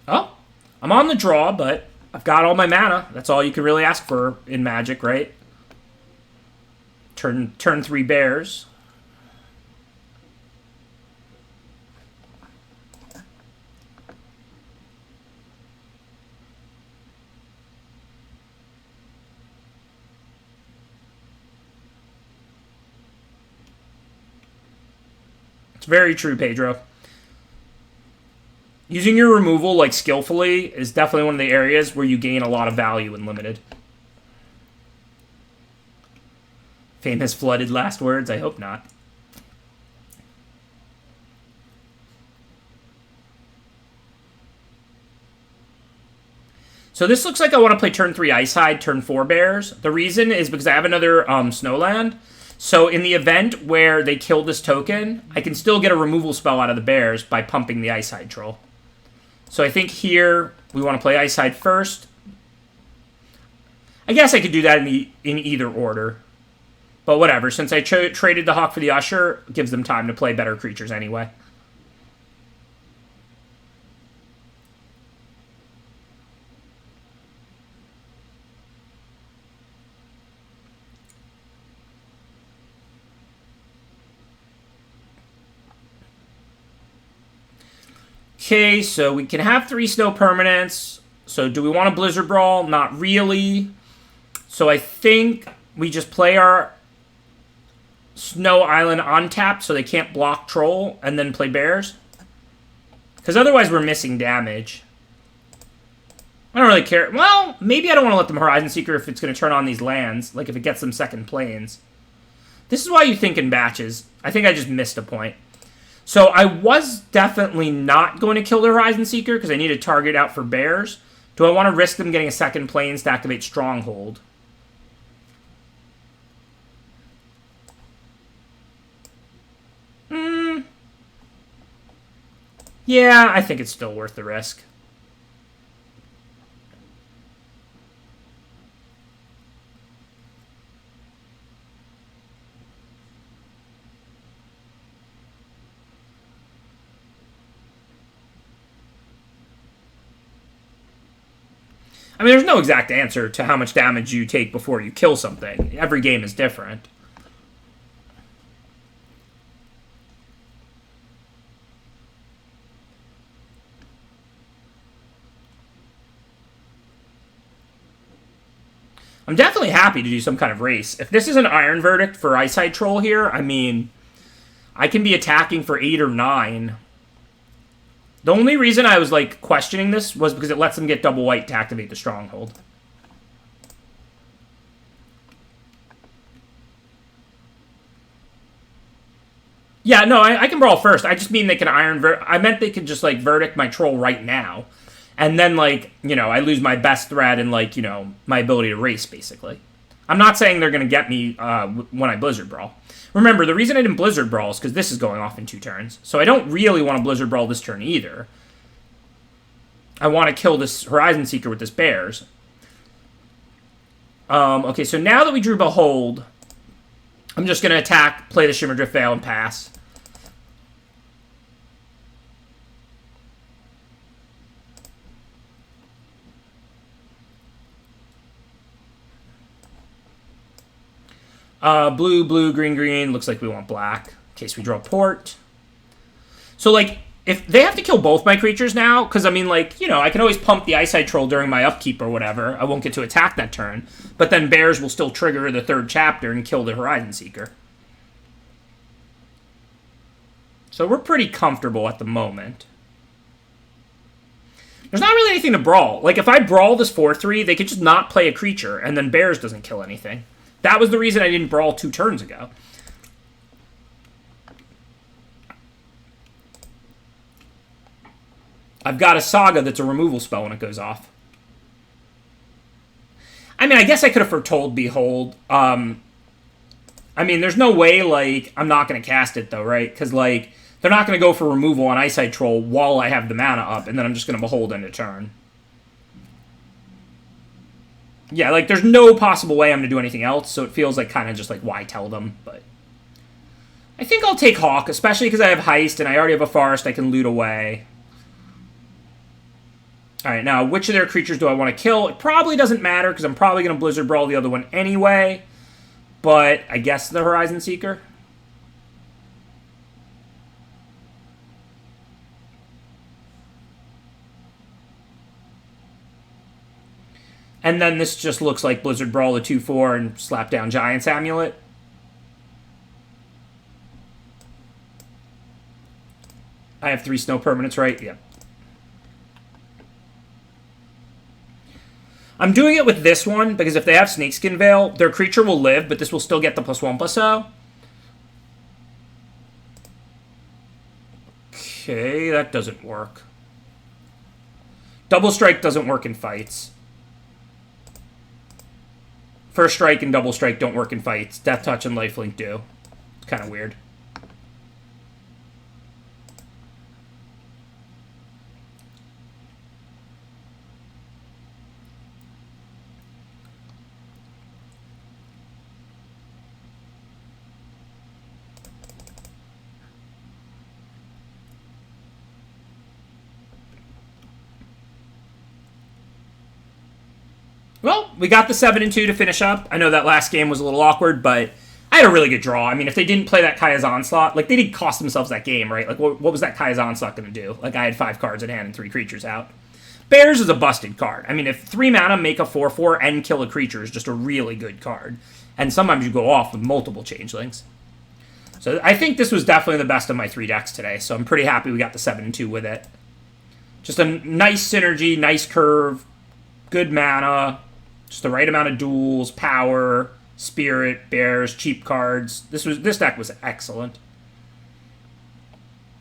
Oh, I'm on the draw, but I've got all my mana. That's all you can really ask for in Magic, right? Turn 3 bears. It's very true, Pedro. Using your removal, like, skillfully is definitely one of the areas where you gain a lot of value in Limited. Famous flooded last words? I hope not. So this looks like I want to play turn 3 Icehide, turn 4 Bears. The reason is because I have another Snowland. So in the event where they kill this token, I can still get a removal spell out of the Bears by pumping the Icehide Troll. So I think here we want to play Icehide first. I guess I could do that in either order. But whatever, since I traded the Hawk for the Usher, it gives them time to play better creatures anyway. Okay, so we can have 3 snow permanents. So do we want a Blizzard Brawl? Not really. So I think we just play our Snow Island untapped so they can't block Troll and then play Bears. Because otherwise we're missing damage. I don't really care. Well, maybe I don't want to let them Horizon Seeker if it's going to turn on these lands. Like if it gets them second planes. This is why you think in batches. I think I just missed a point. So I was definitely not going to kill the Horizon Seeker because I need a target out for Bears. Do I want to risk them getting a second planes to activate Stronghold? Yeah, I think it's still worth the risk. I mean, there's no exact answer to how much damage you take before you kill something. Every game is different. I'm definitely happy to do some kind of race. If this is an Iron Verdict for Icehide Troll here, I mean, I can be attacking for 8 or 9. The only reason I was, like, questioning this was because it lets them get double white to activate the Stronghold. Yeah, no, I can brawl first. I just mean they can I meant they could just, like, verdict my troll right now. And then, like, you know, I lose my best threat and, like, you know, my ability to race, basically. I'm not saying they're going to get me when I Blizzard Brawl. Remember, the reason I didn't Blizzard Brawl is because this is going off in 2 turns. So I don't really want to Blizzard Brawl this turn either. I want to kill this Horizon Seeker with this Bears. Okay, so now that we drew Behold, I'm just going to attack, play the Shimmer Drift Veil, and pass. Blue, blue, green, green. Looks like we want black. In case we draw port. So, like, if they have to kill both my creatures now, because, I mean, like, you know, I can always pump the Eyesight Troll during my upkeep or whatever. I won't get to attack that turn. But then Bears will still trigger the 3rd chapter and kill the Horizon Seeker. So we're pretty comfortable at the moment. There's not really anything to brawl. Like, if I brawl this 4-3, they could just not play a creature, and then Bears doesn't kill anything. That was the reason I didn't brawl 2 turns ago. I've got a Saga that's a removal spell when it goes off. I mean, I guess I could have foretold Behold. I mean, there's no way, like, I'm not going to cast it, though, right? Because, like, they're not going to go for removal on Eyesight Troll while I have the mana up, and then I'm just going to Behold end a turn. Yeah, like, there's no possible way I'm going to do anything else, so it feels like kind of just like, why tell them, but... I think I'll take Hawk, especially because I have Heist, and I already have a Forest I can loot away. Alright, now, which of their creatures do I want to kill? It probably doesn't matter, because I'm probably going to Blizzard Brawl the other one anyway, but I guess the Horizon Seeker. And then this just looks like Blizzard Brawl the 2-4 and slap down Giant's Amulet. I have 3 snow permanents, right? Yep. I'm doing it with this one because if they have Snakeskin Veil, their creature will live, but this will still get the +1/+0. Okay, that doesn't work. Double Strike doesn't work in fights. First Strike and Double Strike don't work in fights. Death Touch and Lifelink do. It's kind of weird. Well, we got the 7-2 to finish up. I know that last game was a little awkward, but I had a really good draw. I mean, if they didn't play that Kaya's Onslaught, like, they didn't cost themselves that game, right? Like, what was that Kaya's Onslaught going to do? Like, I had 5 cards in hand and 3 creatures out. Bears is a busted card. I mean, if 3 mana make a 4-4 and kill a creature is just a really good card. And sometimes you go off with multiple changelings. So I think this was definitely the best of my 3 decks today, so I'm pretty happy we got the 7-2 with it. Just a nice synergy, nice curve, good mana, just the right amount of duels, power, spirit, bears, cheap cards. This deck was excellent.